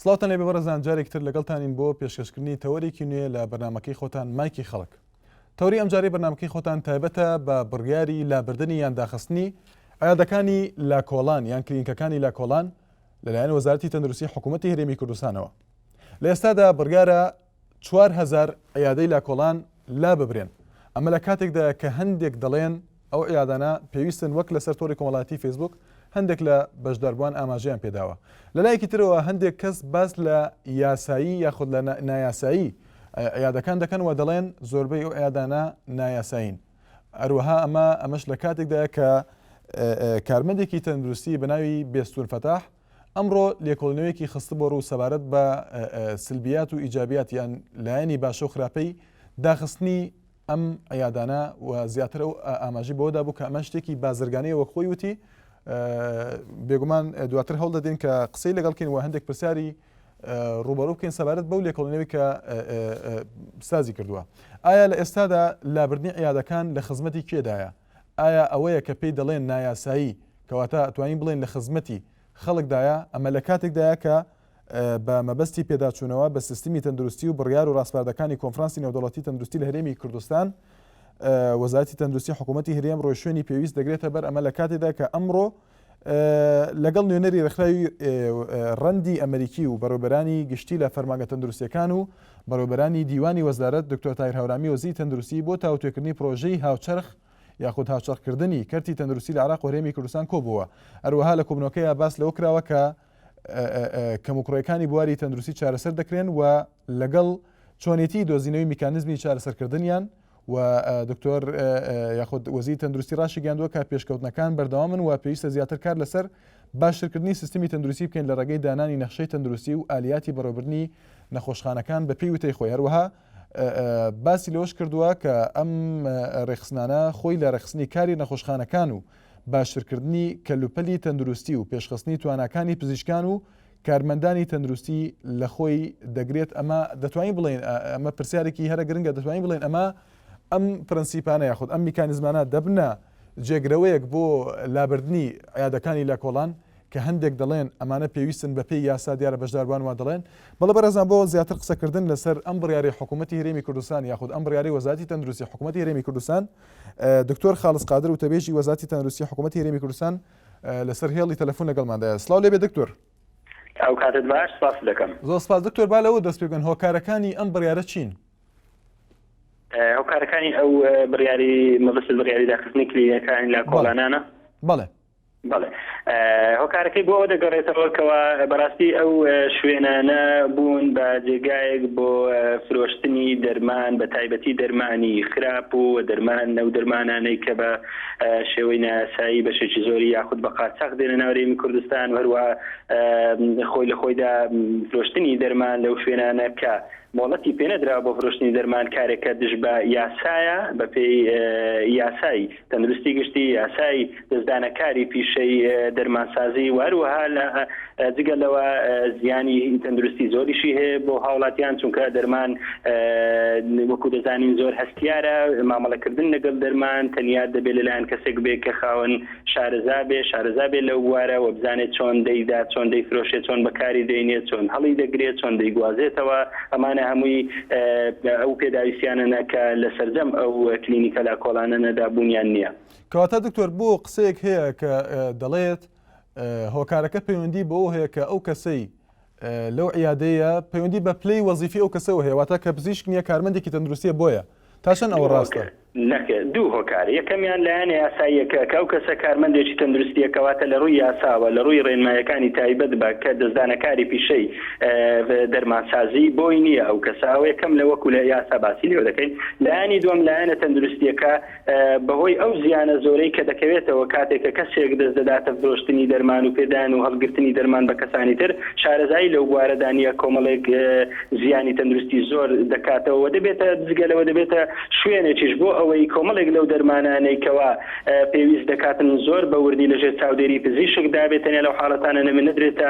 سڵاوتان لێ بەڕێزان جارێکتر لەگەڵتانین بۆ پێشکەشکردنی تەوەرێکی نوێ لە بەرنامەکەی خۆتان مایکی خەڵک. تەوری ئەمجارەی بەرنامەکەی خۆتان تایبەتە بە بڕیاری لابردنی یان داخستنی ئایادەکانی لاکۆڵان یان کلینیکەکانی لاکۆڵان لەلایەن وەزارەتی تەندروستی حکوومەتی هەرێمی کوردستانەوە. لە ئێستادا بڕیارە 4000 عیادەی لاکۆڵان لا ببرێن. ئەمە لە کاتێکدا کە هەندێک دەڵێن ئەو عیادانە پێویستن وەک لەسەر تۆڕی کۆمەڵایەتی فیسبوک هەندێک لە بەشداربووان ئاماژەیان پێداوە. لەلایەکی ترەوە هەندێک کەس باس لە یاسایی یاخود لە نایاسایی عیادەکان دەکەن و دەڵێن زۆربەی ئەو عیادانە نایاساین. ئەروەها ئەمەش لە کاتێکدا کە کارمەندێکی تەندروستی بە ناوی بێستون فەتاح ئەمڕۆ لێکۆڵینەوەیەکی خستە بۆ ڕوو سەبارەت بە سلبیات و ئیجابیات یان لایەنی باشە و خراپەی داخستنی ئەم عیادانە و زیاتر ئەو ئاماژی بۆدا بوو کە ئەمە شتێکی بازرگانەیە وەک خۆی وتی. بێگومان دواتر هەوڵ دەدەین کە قسەی لەگەڵکەین و هەندێک پرسیاری ڕوبەڕوو بکەین سەبارەت بەو لێکۆڵینەوەی کە سازی کردووە. ئایا لە ئێستادا لابردنی عیادەکان لە خزمەتی کێدایە؟ ئایا ئەوەیە کە پێی دەڵێن نایاسایی کەواتە ئەتوانین بڵێن لە خزمەتی خەڵکدایە؟ ئەمە لە کاتێکدایە کە بە مەبەستی پێداچوونەوە بە سیستمی تەندروستی و بڕیار و ڕاستپاردەکانی کۆنفرانسی نێودەوڵەتی تەندروستی لە هەرێمی کوردستان وەزارەتی تەندروستی حکوومەتی هەرێم ڕۆیشتوێنی پێویست دەگرێتە بەر ئەمە لە کاتێکدا کە ئەمڕۆ لەگەڵ نوێنەری ڕێکخراوی ڕەندی ئەمریکی و بەڕێوەبەرانی گشتی لە فەرمانگە تەندروستیەکان و بەڕێوەبەرانی دیوانی وەزارەت دکتۆر تاهیر هەورامی وەزیری تەندروستی بۆ تاوتوێکردنی پرۆژەی هاوچەرخ یاخود هاوچەرخکردنی کەرتی تەندروستی لە عێراق و هەرێمی کوردستان کۆبووە. هەروەها لە کۆبنەوەکەیە باس لەوە کراوە کە کەموکڕەکانی بواری تەندروستی چارەسەر دەکرێن و لەگەڵ چۆنێتی دۆزینەوەی میکانیزمی چارەسەرکردنیان و دکتۆر یاخود وەزیری تەندروستی ڕاشی گەیاندووە کە پێشکەوتنەکان بەردەوامن و پێویستە زیاتر کار لەسەر باشترکردنی سیستمی تەندروستی بکەین لە ڕێگەی دانانی نەخشەی تەندروستی و ئالیاتی بەڕێوەبردنی نەخۆشخانەکان بە پێی وتەی خۆی. هەروەها باسی لەوەش کردووە کە ئەم ڕێخستانە خۆی لە ڕێخستنی کاری نەخۆشخانەکان و باشترکردنی کەلوپەلی تەندروستی و پێشخستنی تواناکانی پزیشکان و کارمەندانی تەندروستی لە خۆی دەگرێت. ئەمە دەتوانین بڵێن ئەمە پرسیارێکی هەرە گرنگە دەتوانین بڵێن ئەم پرەنسیپانە یاخود ئەم میکانیزمانە دەبنە جێگرەوەیەک بۆ لابردنی عیادەکانی لاکۆڵان کە هەندێک دەڵێن ئەمانە پێویستن بە پێی یاسا دیارە بەشداربووان وا دەڵێن. بەڵێ بەڕێزان بۆ زیاتر قسەکردن لەسەر ئەم بڕیاری حکوومەتی هەرێمی کوردستان یاخود ئەم بڕیاری وەزارەتی تەندروستی حکوومەتی هەرێمی کوردستان دکتۆر خالص قادر و تەبێژی وەزارەتی تەندروستی حکوومەتی هەرێمی کوردستان لەسەر هێڵی تەلەفۆن لەگەڵماندایە. سڵاو لێبێ دکتۆر. ئەو کاتت باش سپاس دەکەم. زۆر سپاس دکتۆر. با لەوە دەست پێ بکەن هۆکارەکانی ئەم بڕیارە چین؟ هۆکارەکانی ئەو بڕیاری مەبەست بڕیاری داخستنی کلینیکەکانی لاکۆڵانانە؟ بەڵێ بەڵێ هۆکارەکەی بۆ دەگەڕێتەوە کەوا بەڕاستی ئەو شوێنانە بوون بە جێگایەک بۆ فرۆشتنی دەرمان بە تایبەتی دەرمانی خراپ و دەرمان نەو دەرمانانەی کە بە شێوەی نایاسایی بەشێکی زۆری یاخود بە قاچاق دێنە ناو هەرێمی کوردستان و هەروە خۆی لە خۆیدا فرۆشتنی دەرمان لەو شوێنانە کە مۆڵەتی پێنەدرا بۆ فرۆشتنی دەرمان کارێکە دژ بە یاسایە بە پێی یاسایی تەندروستی گشتی یاسایی دەستدانەکاری پیشەی دەرمانسازی و هەروەها لە جگەلەوە زیانی تەندروستی زۆریشی هەیە بۆ هاوڵاتیان چونکە دەرمان وەکو دەزانین زۆر هەستیارە مامەڵەکردن لەگەڵ دەرمان تەنیا دەبێت لەلایەن کەسێک بێ کە خاوەن شارەزا بێ لەو بوارە و بزانێت چۆن دەیدا چۆن دەیفرۆشێت چۆن بەکاری دێنێت چۆن هەڵی دەگرێت چۆن دەیگوازێتەوە. ئەمانە هەمووی ئەو پێداویستیانە کە لە سەرجەم ئەو کلینیکە لاکۆڵانەدا بوونیان نییە. کەواتە دکتۆر بۆ قسەیەک هەیە کە دەڵێت هۆکارەکە پەیوەندی بۆ هەیە کە ئەو کەسەی لەو عیادەیە پەیوەندی بە پلەی وەزیفی ئەو کەسەوە هەیە واتە کە پزیشک نییە کارمەندێکی تەندروستیە بۆیە تاشەن ئەوە ڕاستە؟ نەکە دوو هۆکار یەکەمیان لایەنە یاساییەکە کە ئەو کەسە کارمەندێکی تەندروستیە کەواتە لە ڕووی یاساوە لە ڕووی ڕێنمایەکانی تایبەت بە کە دەستدانەکاری پیشەی دەرمانسازی بۆی نییە ئەو کەساوە یەکەم لە وەکو لە یاسا باسی لێوە دەکەین. لایەنی دووەم لایەنە تەندروستیەکە بەهۆی ئەو زیانە زۆرەی کە دەکەوێتەوە کاتێکە کەسێک دەست دەداتە فرۆشتنی دەرمان و پێدان و هەڵگرتنی دەرمان بە کەسانی تر شارەزایی لەو بوارەدانیە کۆمەڵێک زیانی تەندروستی زۆر دەکاتەوە دەبێتە جگەلەوە دەبێتە شوێنێکیش بۆ ئەوەی کۆمەڵێک لەو دەرمانانەی کەوا پێویست دەکاتن زۆر بە وردی لەژێر چاودێری پزیشک دابێتەنە لەو حاڵەتانە نەمە نەدرێتە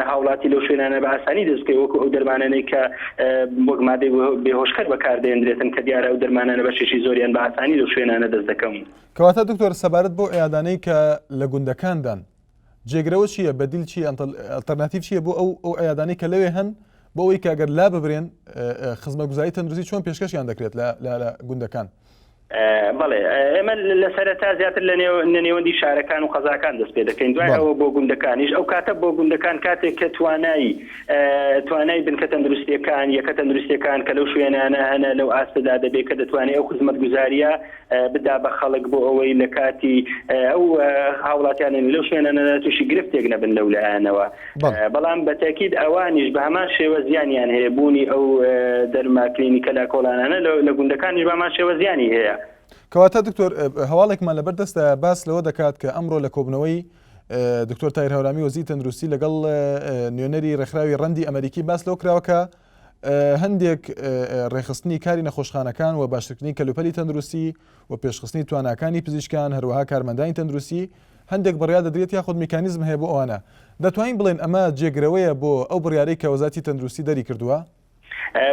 هاوڵاتی لەو شوێنانە بە ئاسانی دەستکەی وەکو ئەو دەرمانانەی کە وەک مادەی بێهۆشکەر بەکاردێنرێتن کە دیارە ئەو دەرمانانە بەشێکی زۆریان بە ئاسانی لەو شوێنانە دەست دەکەم. کەواتە دکتۆر سەبارەت بۆ عیادانەی کە لە گوندەکاندان جێگرەوە چییە بەدیل چی ئەلتەرناتیڤ چییە بۆ ئەو عیادانەی کە لەوێ هەن بۆ ئەوەی کە ئەگەر لا ببرێن خزمەتگوزاری تەندروستی چۆن پێشکەشیان دەکرێت لە گوندەکان؟ بەڵێ ئێمە لە سەرەتا زیاتر لە نێوەندی شارەکان و قەزاکان دەست پێ دەکەین دوای ئەوە بۆ گوندەکانیش ئەو کاتە بۆ گوندەکان کاتێک کە توانای بنکە تەندروستیەکان یەکە تەندروستیەکان کە لەو شوێنانە هەنە لەو ئاستەدا دەبێت کە دەتوانێت ئەو خزمەتگوزاریە بدا بە خەڵک بۆ ئەوەی لە کاتی ئەو هاوڵاتیانن لەو شوێنانە تووشی گرفتێک نەبن لەو لایەنەوە بەڵام بە تاکید ئەوانیش بە هەمان شێوە زیانیان هەیە بوونی ئەو دەرما کلینیکە لا کۆڵانانە لە گوندەکانیش بە هەمان شێوە زیانی هەیە. کەواتە دکتۆر هەواڵێکمان لەبەردەستە باس لەوە دەکات کە ئەمڕۆ لە کۆبنەوەی دکتۆر تایر هەورامی وەزیری تەندروستی لەگەڵ نوێنەری ڕێکخراوی ڕەندی ئەمریکی باس لەو کراوەکە هەندێک ڕێخستنی کاری نەخۆشخانەکان و باشترکردنی کەلوپەلی تەندروستی و پێشخستنی تواناکانی پزیشکان هەروەها کارمەندانی تەندروستی هەندێک بڕیا دەدرێت یاخود میکانیزم هەیە بۆ ئەوانە دەتوانین بڵێن ئەمە جێگرەوەیە بۆ ئەو بڕیارەی کە وەزارەتی تەندروستی دەری کردووە؟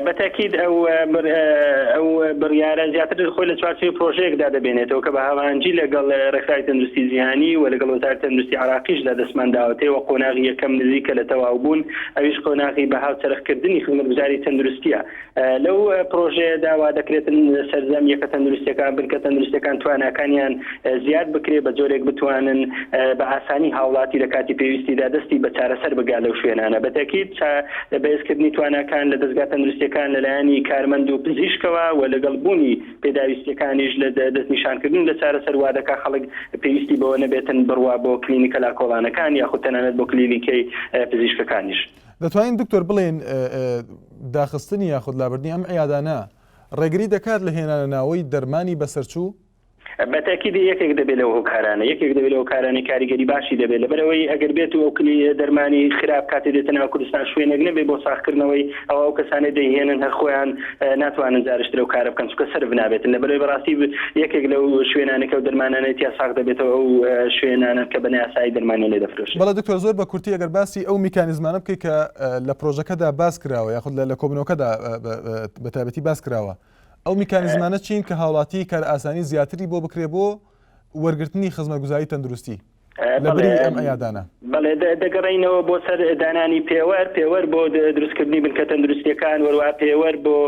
بەتاکید ئەو بڕیارە زیاتر خۆی لە چوارچێ پرۆژەیەکدا دەبێنێتەوە کە بە هاوانجی لەگەڵ ڕێکخراوی تەندروستی جیهانی و لەگەڵ وەزارەتی تەندروستی عێراقیش لە دەستمانداوەتەوە قۆناغی یەکەم نزیکە لە تەواو بوون ئەویش قۆناغی بە هاوچەرخکردنی خزمەتگوزاری تەندروستیە لەو پرۆژەیەدا وا دەکرێتن سەرجەم یەکە تەندروستیەکان بنکە تەندروستیەکان تواناکانیان زیاد بکرێ بە جۆرێک بتوانن بە ئاسانی هاوڵاتی لە کاتی پێویستیدا دەستی بە چارەسەر بگا لەو شوێنانە بەتاکید بەهێزکردنی تواناکان لە دەستگا تەندروستیەکان لەلایەنی کارمەند و پزیشکەوە و لەگەڵ بوونی پێداویستیەکانیش لە دەستنیشانکردن لە چارەسەر وا دەکا خەڵک پێویستی بەوە نەبێتن بڕوا بۆ کلینیکە لاکۆڵانەکان یاخود تەنانەت بۆ کلینیکەی پزیشکەکانیش. دەتوانین دکتۆر بڵێن داخستنی یاخود لابردنی ئەم عیادانە ڕێگری دەکات لە هێنانە ناوەی دەرمانی بەسەرچوو؟ بەتاکید یەکێک دەبێت لەو هۆکارانە یەکێک دەبێت لەو کارانی کاریگەری باشی دەبێت لەبەرەوەی ئەگەر بێت و ئەو کلی دەرمانی خراپ کاتێ دێتە ناو کوردستان شوێنێک نەبێت بۆ ساختکردنەوەی ئەو کەسانێ دەیهێنن هەر خۆیان ناتوانن جارشترە و کارە بکەن چونکە سەرف نابێتن لەبەرەوەی بەڕاستی یەکێک لەو شوێنانێک و دەرمانانە تیا ساخت دەبێتەوە ئەو شوێنانە کە بە یاسایی دەرمانی لێ دەفرۆشێت. بەڵێ دکتۆر زۆر بە کورتی ئەگەر باسی ئەو میکانیزمانە بکەیت کە لە پرۆژەکەدا باس کراوە یاخود لە کۆبنەوەکەدا بە تایبەتی باس کراوە ئەو میکانیزمانە چین کە هاوڵاتی کار ئاسانی زیاتری بۆ بکرێ بۆ وەرگرتنی خزمەتگوزاری تەندروستی لەبەری ئەم عیادانە؟ بەڵێ دەگەڕینەوە بۆ سەر دانانی پێوەر بۆ دروستکردنی بنکە تەندروستیەکان وەروە پێوەر بۆ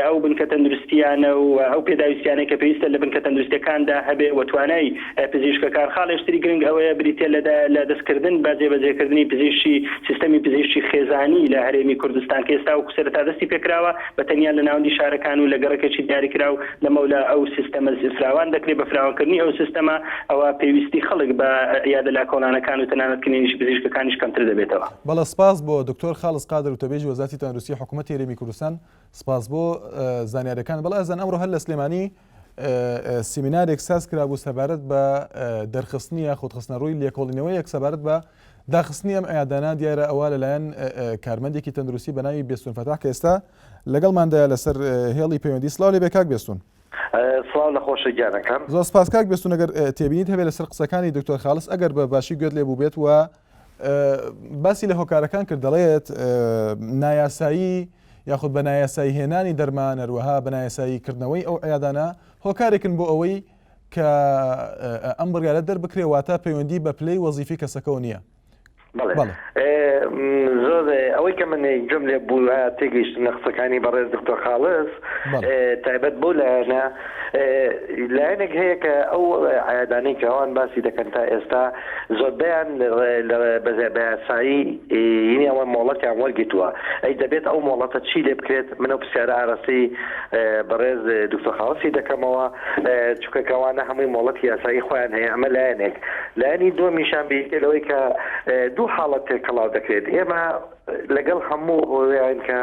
ئەو بنکە تەندروستیانە و ئەو پێداویستیانەی کە پێویستە لە بنکە تەندروستیەکاندا هەبێ و توانای پزیشکەکان خاڵێشتری گرنگ ئەوەیە بریتێ لە دەستکردن با جێبەجێکردنی پزیشکی سیستەمی پزیشکی خێزانی لە هەرێمی کوردستان کە ئێستا و سەرەتا دەستی پێکراوە بەتەنیا لە ناوەندی شارەکان و لە گەڕەکەی دیاریکراو لەمەولا ئەو سیستەمە فراوان دەکرێت بە فراوانکردنی ئەو سیستەمە ئەوە پێویستی خەڵک بە یادە لاکۆڵانەکان و تەنانەت کلینیکی پزیشکەکانیش کەمتر دەبێتەوە. بەڵێ سپاس بۆ دکتۆر خاڵس قادر و تەبێژی وەزارەتی تەندروستی حکوومەتی هەرێمی کوردستان سپاس بۆ زانیاریەکان. بەڵێ ئەزان ئەمڕۆ هەر لە سلێمانی سیمینارێک ساز کرابوو سەبارەت بە دەرخستنی یاخود خستنە ڕووی لێکۆڵینەوەیەک سەبارەت بە داخستنی ئەم عیادانە دیارە ئەوە لەلایەن کارمەندێکی تەندروستی بە ناوی بێستون فەتاح کە ئێستا لەگەڵماندایە لەسەر هێڵی پەیوەندی. سڵاو لێ بێ کاک بێستون. سڵاو لە خۆشە گیانەکەم. زۆر سپاس کاک بێستون. ئەگەر تێبینیت هەبێت لەسەر قسەکانی دکتۆر خاڵس ئەگەر بە باشی گوێت لێ بوو بێت و باسی لە هۆکارەکان کرد دەڵێت نایاسایی یاخود بە نایاسایی هێنانی دەرمان هەروەها بە نایاساییکردنەوەی ئەو عیادانە هۆکارێکن بۆ ئەوەی کە ئەم بڕیارە دەربکرێ واتە پەیوەندی بە پلەی وەزیفی کەسەکەەوە نییە. زۆر ئەوەی کە من گوێم لێ بوو تێگەیشتنە قسەکانی بەڕێز دکتۆر خاڵس تایبەت بۆ لایەنێک هەیە کە ئەو عیادانەی کە ئەوان باسی دەکەن تا ئێستا زۆربیان بە یاسایی یعنی ئەوە مۆڵەتیان وەرگیتووە ئەی دەبێت ئەو مۆڵەتە چی لێ بکرێت منە پرسیارە ئاراسی بەڕێز دکتۆر خاڵسی دەکەمەوە چونکە کەوانە هەمووی مۆڵەتی یاسایی خۆیان هەیە ئەمە لایەنێک. لایەنی دووەمیشان لەوەی کە دوو حاڵەت تێکەڵاو دەکرێت. ئێمە لەگەڵ هەموو ئەویان کە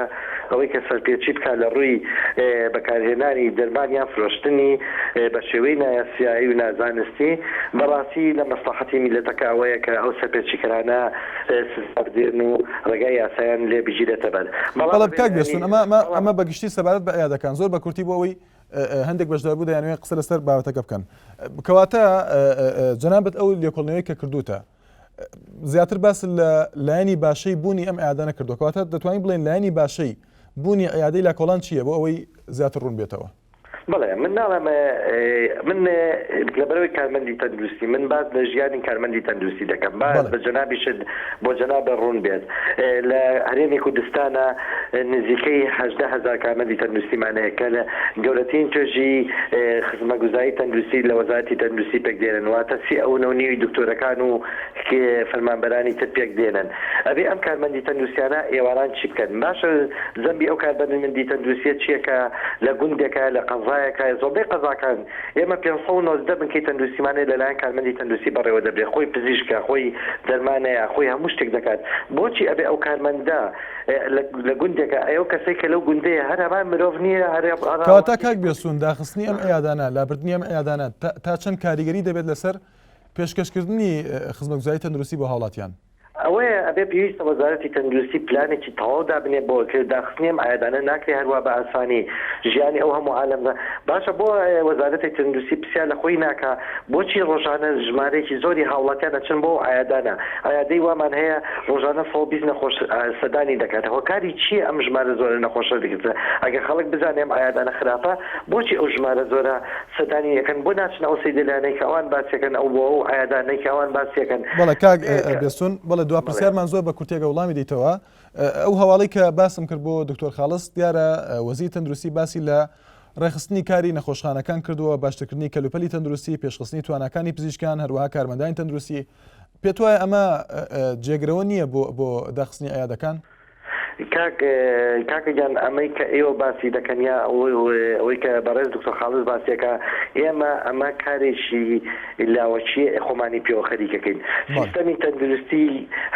ئەوەی کە سەرپێچی بکات لە ڕووی بەکارهێنانی دەرمانیان فرۆشتنی بە شێوەی نایاسایی و نازانستی بەڕاستی لە مەسلحەتی میلەتەکە ئەوەیە کە ئەو سەرپێچیکەرانە سزابدێن و ڕێگای یاسایان لێ بگیرێتە بەر. بەڵام کاک بێستون ئەمە بەگشتی سەبارەت بە عیادەکان زۆر بە کورتی بۆ ئەوەی هەندێک بەشدار بوو دەیانوێت قسە لەسەر بابەتەکە بکەن. کەواتە جەنابەت ئەو لێکۆڵینەوەی کە کردوتە زیاتر باس لە لایەنی باشەی بوونی ئەم عیادانە کردووە. کەواتە دەتوانین بڵێن لایەنی باشەی بوونی عیادەی لاکۆڵان چییە بۆ ئەوەی زیاتر ڕوون بێتەوە؟ بەڵێ من ناڵم من لەبەرەوەی کارمەندی تەندروستی من باز لە ژیانی کارمەندی تەندروستی دەکەم باز بە جەنابیشت بۆ جەنابە ڕوون بێت لە هەرێمی کوردستانە نزیکەی 18,000 کارمەندی تەندروستیمانەیە کە لە گەورەترین توێژی خزمەتگوزاری تەندروستی لە وەزارەتی تەندروستی پێک دێنن واتە 3.9 دکتۆرەکان و فەرمانبەرانی تر پێک دێنن ئەبێ ئەم کارمەندی تەندروستیانە ئێواران چی بکەن باشە زەمبی ئەو کارمەندی تەندروستیە چیەکە لە گوندێکە لە قەزایەکە زۆربەی قەزاکان ئێمە 590 بنکەی تەندروستیمانەیە لەلایەن کارمەندی تەندروستی بەڕێوە دەبێت خۆی پزیشکە خۆی دەرمانەیە خۆی هەموو شتێک دەکات بۆچی ئەبێ ئەو کارمەندە لە گوندێکە ئەو کەسێک کە لەو گوندەیە هەر هەمان مرۆڤ نییە کەواتە کاک بێسوون داخستنی ئەم ئەیادانە لابردنی ئەم ئەیادانە تا چەند کاریگەری دەبێت لەسەر پێشکەشکردنی خزمەتگوزاری تەندروستی بۆ هاوڵاتیان ئەوەیە ئەبێ پێویستە وەزارەتی تەندروستی پلانێکی تەواو دابنێ بۆ کە داخستنی ئەم ئەیادانە ناکرێ هەروە بە ئاسانی ژیانی ئەو هەموو عالەمدا باشە بۆ وەزارەتی تەندروستی پرسیار لە خۆی ناکا بۆچی ڕۆژانە ژمارەیەکی زۆری هاوڵاتیان ئەچن بۆ ئەیادانە ئەیادەی وامان هەیە ڕۆژانە 120 نەخۆش سەدانی دەکات هۆکاری چییە ئەم ژمارە زۆرە نەخۆشە دەکرێت ئەگەر خەڵک بزانێ ئەم ئەیادانە خراپە بۆچی ئەو ژمارە زۆرە سەدانی یەکەن بۆ ناچن ئەو سەیدەلانەی کە ئەوان باسیەکەن ئەو بۆ ئەو ئەیادانەی کە ئەوان باسیەکەن بەڵێ کاک بێسوون بەڵێ دوا پرسیارمان زۆر بە کورتێگە وڵامی دیتەوە ئەو هەواڵەی کە باسم کرد بۆ دکتۆر خاڵس دیارە وەزیری تەندروستی باسی لە ڕێخستنی کاری نەخۆشخانەکان کردووە باشترکردنی کەلوپەلی تەندروستی پێشخستنی توانەکانی پزیشکان هەروەها کارمەندانی تەندروستی پێت وایە ئەمە جێگرەوە نییە بۆ داخستنی ئەیادەکان کاکەگیان ئەمەی کە ئێوە باسی دەکەن یا ئەوەی کە بەڕێز دکتۆر خاڵس باسیەکە ئێمە ئەمە کارێکی لاوەچیە خۆمانی پێوە خەریکەکەین سیستەمی تەندروستی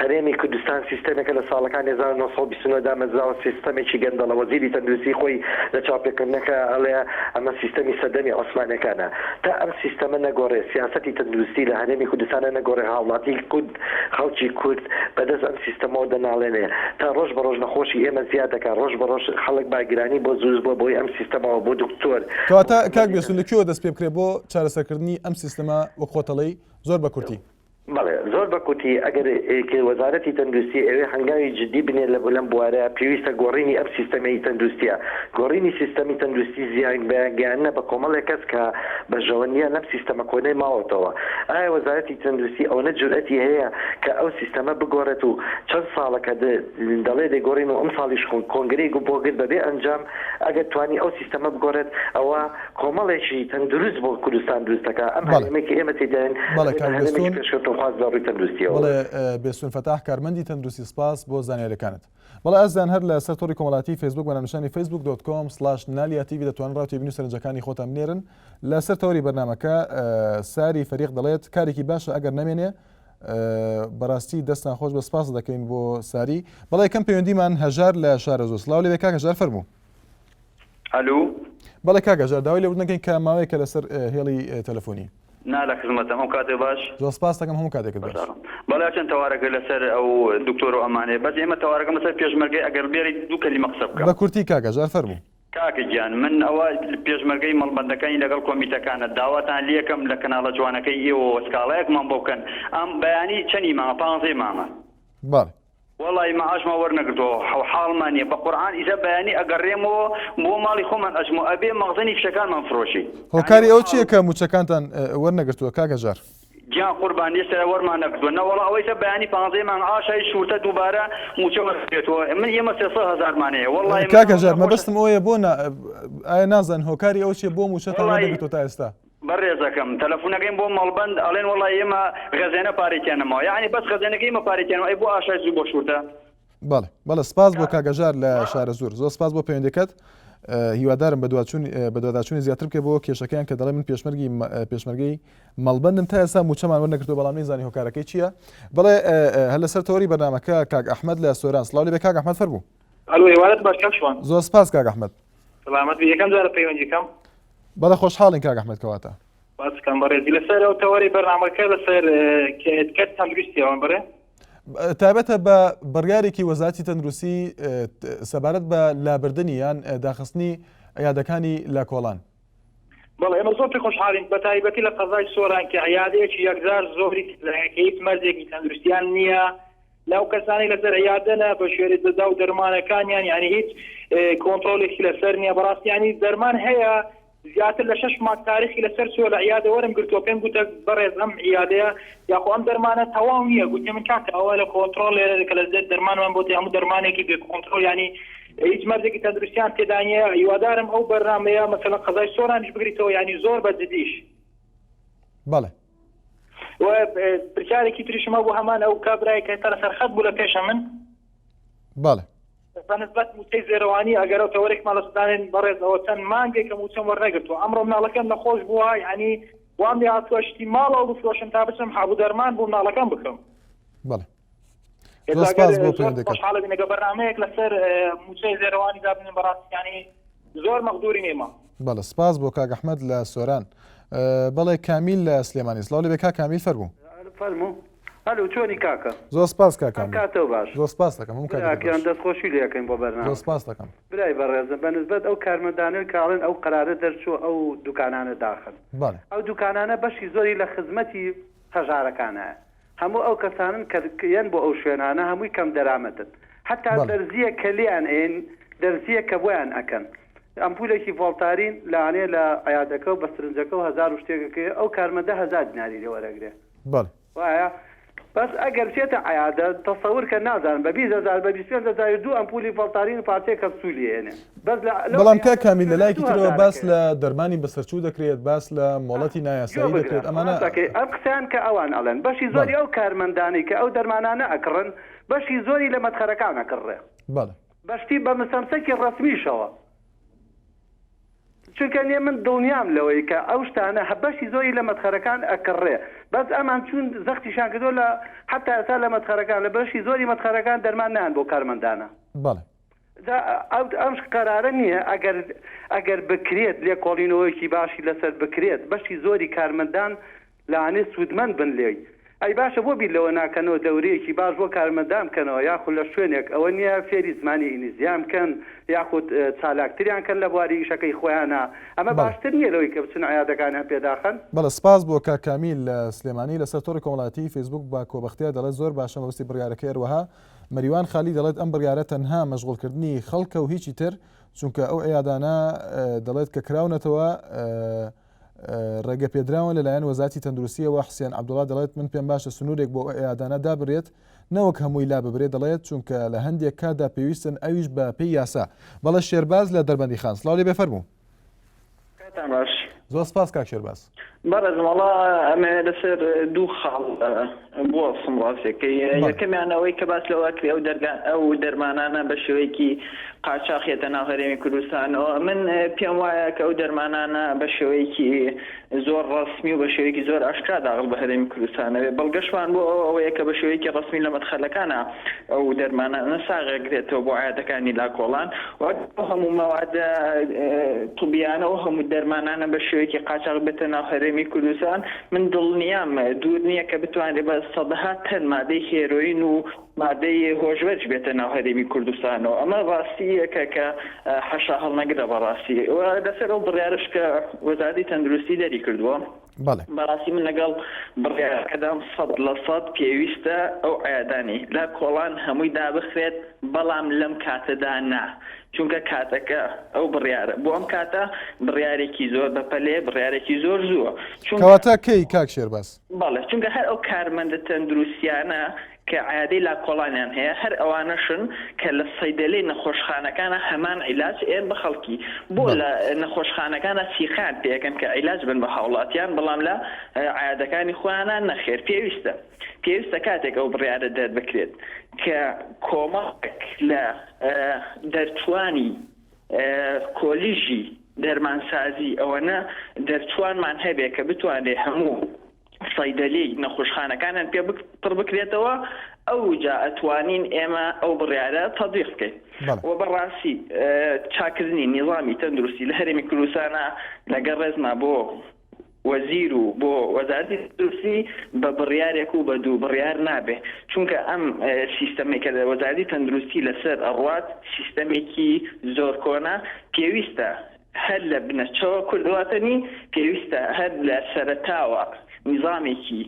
هەرێمی کوردستان سیستەمێکە لە ساڵەکان 1929 دامەزراوە سیستەمێکی گەندەڵە وەزیری تەندروستی خۆی لە چاپێکردنەکە ئەڵێ ئەمە سیستەمی سەدەمی عوسمانیەکانە تا ئەم سیستەمە نەگۆڕێ سیاسەتی تەندروستی لە هەرێمی کوردستانە نەگۆڕێ هاوڵاتی کورد خەڵکی کورد بەدەست ئەم سیستەمەوە دەناڵێنێ تا ڕۆژ بە ڕۆژ نەخۆشی ئێمە زیاد دەکات ڕۆژ بە ڕۆژ خەڵک باگرانی بۆ زوز بۆ بۆی ئەم سیستەمەوە بۆ دکتۆر کەواتە کاک بێسوون لەکوێوە دەست پێ بکرێ بۆ چارەسەرکردنی ئەم سیستەمە وەک خۆتەڵەی زۆر بە کورتی بەڵێ زۆر بەکوتی ئەگەر وەزارەتی تەندروستی ئەوێ هەنگاوی جدی بنێت لە بۆلەم بوارە پێویستە گۆڕینی ئەم سیستەمی تەندروستیە گۆڕینی سیستەمی تەندروستی زیان بەیانگەیاندنە بە کۆمەڵێک کەس کە بەژەوەندیە لەم سیستەمە کۆنەی ماوەتەوە ئایا وەزارەتی تەندروستی ئەوەنە جورئەتی هەیە کە ئەو سیستەمە بگۆڕێت و چەند ساڵەکە دەڵێ دەگۆڕین و ئەم ساڵیش کۆنگرەی بۆ گرت بەبێ ئەنجام ئەگەر توانی ئەو سیستەمە بگۆڕێت ئەوە کۆمەڵێکی تەندروست بۆ کوردستان دروستەکە ئەم هەرێمێکی ئێمە تێدایین بەڵێ بێسوون فەتاح کارمەندی تەندروستی سپاس بۆ زانیاریەکانت بەڵێ ئەزیان هەر لە سەر تۆڕی کۆمەڵاتی فیسبوک بەنامنیشانی facebook.com/naliatv دەتوانن ڕاوتێبین و سەرنجەکانی خۆتان بنێرن لەسەر تەوری بەرنامەکە ساری فەریق دەڵێت کارێکی باشە ئەگەر نەمێنێ بەڕاستی دەستان خۆش بە سپاس دەکەین بۆ ساری بەڵێ یەکەم پەیوەندیمان هەژار لە شارە زۆر سڵاو لێ کاک هەژار فەرموو ئەلو بەڵێ کاک هەژار داوای لێ بردنەکەین کە ماوەیەکە لەسەر هێڵی تەلەفۆنی نا لە خزمەتم ئەو کاتێ باش زۆر سپاس دەکەم هەموو کاتێکت باش بەڵێ چەند تەوارەکە لەسەر ئەو دکتۆر و ئەمانێ بەس ئێمە تەوارەکە مەسەر پێشمەرگەی ئەگەر بێری دوو کەلیمە قسە بکەم بە کورتی کاک هەژار فەرموو کاکە گیان من ئەوە پێشمەرگەی مەڵبەندەکانی لەگەڵ کۆمیتەکانە داواتان لێکم لە کەناڵە جوانەکەی ئێوە سکاڵەیەکمان بۆ بکەن ئەم بەیانی چەندی مامە 15 مامە باڵێ والله معاشما وەرنەگرتەوە حاڵمان نییە بە قورئان ئیزە بەیانی ئەگەڕێمەوە بۆ ماڵی خۆمان ئەچمە ئەبێ مەغزەنی فشەکانمان فرۆشی هۆکاری ئەو چییە کە موچەکانتان وەرنەگرتووە کاک هەژار گیان قوربان ێستا وەرمان نەکردووە نەوەڵە ئەوەیتە بەیانی 15 مانگ ئاشای شورتە دووبارە موچە وەرگێتەوە من ئێمە 300,000 مانەیە والله کاک هەژار مەبەستم ئەوەیە بۆ ئایا نازان هۆکاری ئەو چیە بۆ موچەتان وەرنەگرتووە تا ئێستا بەڕێزەکەم تەلەفۆنەکەیم بۆ مەڵبەند ئەڵێن وڵای ئێمە غەزێنە پارێکیانەمەوە یعنی بەس غەزێنەکەی ئێمە پارێکیانەوە ئەی بۆ ئاشای زوو بۆ شورتە بەڵێ سپاس بۆ کاک هەژار لە شارە زۆر زۆر سپاس بۆ پەیوەندەکەت هیوادارم بە دواداچوونی زیاتر بکە بۆ کێشەکەیان کە دەڵێ من پێشمەرگەی مەڵبەندم تا ئێستا موچەمان وەرنەگرتووە بەڵام نەیزانی هۆکارەکەی چییە بڵێ هەر لەسەر تەوەری بەرنامەکە کاک ئەحمەد لە سۆران سڵاو لێ کاک ئەحمەد فەرموو ئەلو هێوارەت باش کاک شوان زۆر سپاس کاک ئەحمەد سەلامەت یەکەم جارە پەیوەندیەکەم بەڵێ خۆشحاڵین کاک ئەحمەد کەواتە باسکەم بەڕێزی لەسەر ئەو تەوەری بەرنامەکە لەسەر کێتکەت تەندروستیەوە بڕێ تایبەتە بە بڕیارێکی وەزارەتی تەندروستی سەبارەت بە لابردنی یان داخستنی ئەیادەکانی لە کۆڵان بەڵێ ئێمە زۆر خۆشحاڵین بە تایبەتی لە قەزای سۆران کە عیادەیەکی یەکجار زۆری هیچ مەرجێکی تەندروستیان نییە لەو کەسانی لەسەر عیادەنە بە شوێری دەدا و دەرمانەکانیان یعنی هیچ کۆنتڕۆلێکی لەسەر نییە بەڕاستیانی دەرمان هەیە زیاتر لە 6 مانگ تاریخی لەسەر چوە لە عیادە وەرم گرتووە پێم گوتە بەڕێز ئەم عیادەیە یاخۆ ئەم دەرمانە تەواو نییە گوتێ من کاکە ئەوە لە کۆنتڕۆل کە لە دەرمانمان بۆ هەموو دەرمانێکی بێ کۆنتڕۆل ینی هیچ مەرجێکی تەندروستیان تێدا نیە هیوادارم ئەو بەرنامەیە مەسەڵەن قەزای سۆرانیش بگریتەوە ینی زۆر بەجددیش بەڵێ پرسیارێکی تریشمە بۆ هەمان ئەو کابرای کە تا لەسەر خەت بوو لە پێشە من بەڵێ بەنسبەت موچەی زێڕەوانی ئەگەرەوە تەوەرێکمان لە سودانێن بەڕێزەوە چەند مانگێکە موچەم وەرنەگرتووە ئەمڕۆ مناڵەکەم نەخۆش بووە ینی وام لێ هاتووە شتی ماڵەوە بفرۆشم تا بچم حابوو دەرمان بوو مناڵەکەم بکەم بەڵێ زۆر سپاس بۆ پەیوەندیکەت خۆشحاڵە بینەگە بەرنامەیەک لەسەر موچەی زێڕەوانی دابنین بەڕاستیانی زۆر مەقدوری نێمە بەڵێ سپاس بۆ کاک ئەحمەد لە سۆران بەڵێ کامیل لە سلێمانی سڵاو لێ بێ کا کامیل فەرموو فەرموو هەلو چۆنی کاکە زۆر سپاس کا کامیل کاتەوە باش زۆر سپاس دەکەم هەموو کاکیان دەستخۆشی لێ یەکەین بۆ بەرنامە زۆر سپاس دەکەم برای بەڕێزم بەنسبەت ئەو کارمەندانەی کاڵن ئەو قەرارە دەرچووە ئەو دوکانانە داخن بەڵێ ئەو دوکانانە بەشی زۆری لە خزمەتی هەژارەکانایە هەموو ئەو کەسانن کەیەن بۆ ئەو شوێنانە هەمووی کەم دەرامەتن حتا دەرزیە کە لیان ئێن دەرزیە کە بۆیان ئەکەن ئەمپولێکی ڤۆڵتارین لەوانەیە لە عیادەکە و بە سرنجەکە و 1000 و شتێکەکەی ئەو کارمەندە 1000 دیناری لێ وەرەگرێ بەڵێ وایە بەس ئەگەر بچێتە عیادە تەسەور کە نازانم بە 20000 بە 25000 دوو ئەمپولی ڤۆڵتارین و پارچەیە کەپسولی هێنێ بەڵام کا کامیل لە لایەکی ترەوە باس لە دەرمانی بەسەرچوو دەکرێت باس لە مۆڵەتی نایاسایی دەکرێت ئەمانە ئەم قسەیان کە ئەوان ئەڵێن بەشی زۆری ئەو کارمەندانی کە ئەو دەرمانانە ئەکڕن بەشی زۆری لە مەدخەرەکان ئەکڕێ بەڵێ بەشتی بە مسەمسەکی ڕەسمیشەوە چونکە نیە من دڵنیام لەوەی کە ئەو شتانە بەشی زۆری لە مەدخەرەکان ئەکڕێ بەس ئەمان چون زەختیشان کردو لە حتا ئێستا لە مەدخەرەکان لە بەشی زۆری مەدخەرەکان دەرمان نان بۆ کارمەندانە بەڵێ ئەم قەرارە نییە ئەگەر بکرێت لێ کۆڵینەوەیکی باشی لەسەر بکرێت بەشی زۆری کارمەندان لەوانێ سوودمەند بن لێی ئەی باشە بۆ بیر لەوە ناکەنەوە دەورەیەکی باش بۆ کارمەندان بکەنەوە یاخود لە شوێنێک ئەوە نییە فێری زمانی ئینگلیزیان بکەن یاخود چالاکتریان کەن لە بواری ئیشەکەی خۆیانە ئەمە باشتر نییە لەوەی کە بچن عیادەکانیان پێداخەن بەڵێ سپاس بۆ کاک کامیل لە سلێمانی لەسەر تۆڕی کۆمەڵایەتی فیسبوک با کۆبەختیار دەڵێت زۆر باشە مەبەستی بڕیارەکەی هەروەها مەریوان خالی دەڵێت ئەم بڕیارە تەنها مەشغوڵکردنی خەڵکە و هیچی تر چونکە ئەو عیادانە دەڵێت کە کراونەتەوە ڕێگە پێدراون لەلایەن وەزارەتی تەندروستیەوە حسێن عەبدوڵڵا دەڵێت من پێم باشە سنوورێک بۆ ئەیادانە دابڕێت نەوەک هەمووی لا ببرێت دەڵێت چونکە لە هەندێک کادا پێویستن ئەویش بە پێی یاسا بەڵێ شێرباز لە دەربەندی خان سڵاو لێ بێ فەرموو زۆر سپاس کاک شێرباز بەڕێزم وەڵا ئەمە لەسەر دوو خاڵ بۆ سم ڕاستێکەکەی یەکەمیانەوەی کە باس لەوە کرێ ئەو دەرمانانە بە شێوەیەکی قاچاقیەتە ناو هەرێمی کوردستانەوە من پێم وایە کە ئەو دەرمانانە بە شێوەیەکی زۆر ڕسمی و بە شێوەیەکی زۆر ئاشکرا داخل بە هەرێمی کوردستانەوێ بەڵگەشوان بۆ ئەوەیە کە بە شێوەیەکی ڕسمی لە مەدخەلەکانە ئەو دەرمانانە ساغەگرێتەوە بۆ عایەتەکانی لاکۆڵان و هەموو مەوادە طوبیانە و هەموو دەرمانانە بە شێوەیەکی قاچاق بێتە ناو هەرێمی کوردستان من دڵنیام دوور نییە کە بتوانێت بە سەدەها تەن مادەی هێرۆین و مادەی هۆژوەرج بێتە ناو هەرێمی کوردستانەوە ئەمە ڕاستیەکە کە حەشا هەڵنەگرە بەڕاستی لەسەر ئەو بڕیارش کە وەزارەتی تەندروستی دەری کردووە بەڕاستی من لەگەڵ بڕیارەکەدام 100% پێویستە ئەو عیادانی لا کۆڵان هەمووی دابخرێت بەڵام لەم کاتەدا نا چونکە کاتەکە ئەو بڕیارە بۆ ئەم کاتە بڕیارێکی زۆر بەپەلێ بڕیارێکی زۆر زووە کەواتە کەی کاک شێرباز بەڵێ چونکە هەر ئەو کارمەندە تەندروستیانە کە عادەی لا کۆڵانیان هەیە هەر ئەوانەشن کە لە سەیدەلەی نەخۆشخانەکانە هەمان عیلاج ئێن بە خەڵکی بۆ لە نەخۆشخانەکانە سیخان پێەکەن کە عیلاج بن بە هاوڵاتیان بەڵام لە عیادەکانی خۆیانە نەخێر پێویستە کاتێک ئەو بڕیارە دەربکرێت کە کۆمەڵێک لە دەرتوانی کۆلیژی دەرمانسازی ئەوەنە دەرتوانمان هەبێ کە بتوانێت هەموو سەیدەلەی نەخۆشخانەکانیان پڕ بکرێتەوە ئەو جا ئەتوانین ئێمە ئەو بڕیارە تەطبیق بکەین و بەڕاستی چاکردنی نیظامی تەندروستی لە هەرێمی کوردستانە لەگەڵ ڕێزما بۆ وەزیر و بۆ وەزارەتی تەندروستی بە بڕیارێک و بە دوو بڕیار نابێ چونکە ئەم سیستەمێکە لە وەزارەتی تەندروستی لەسەر ئەڕوات سیستەمێکی زۆر کۆنا پێویستە هەر لە بنەچەوە کوردواتنی پێویستە هەر لە سەرەتاوە نیظامێکی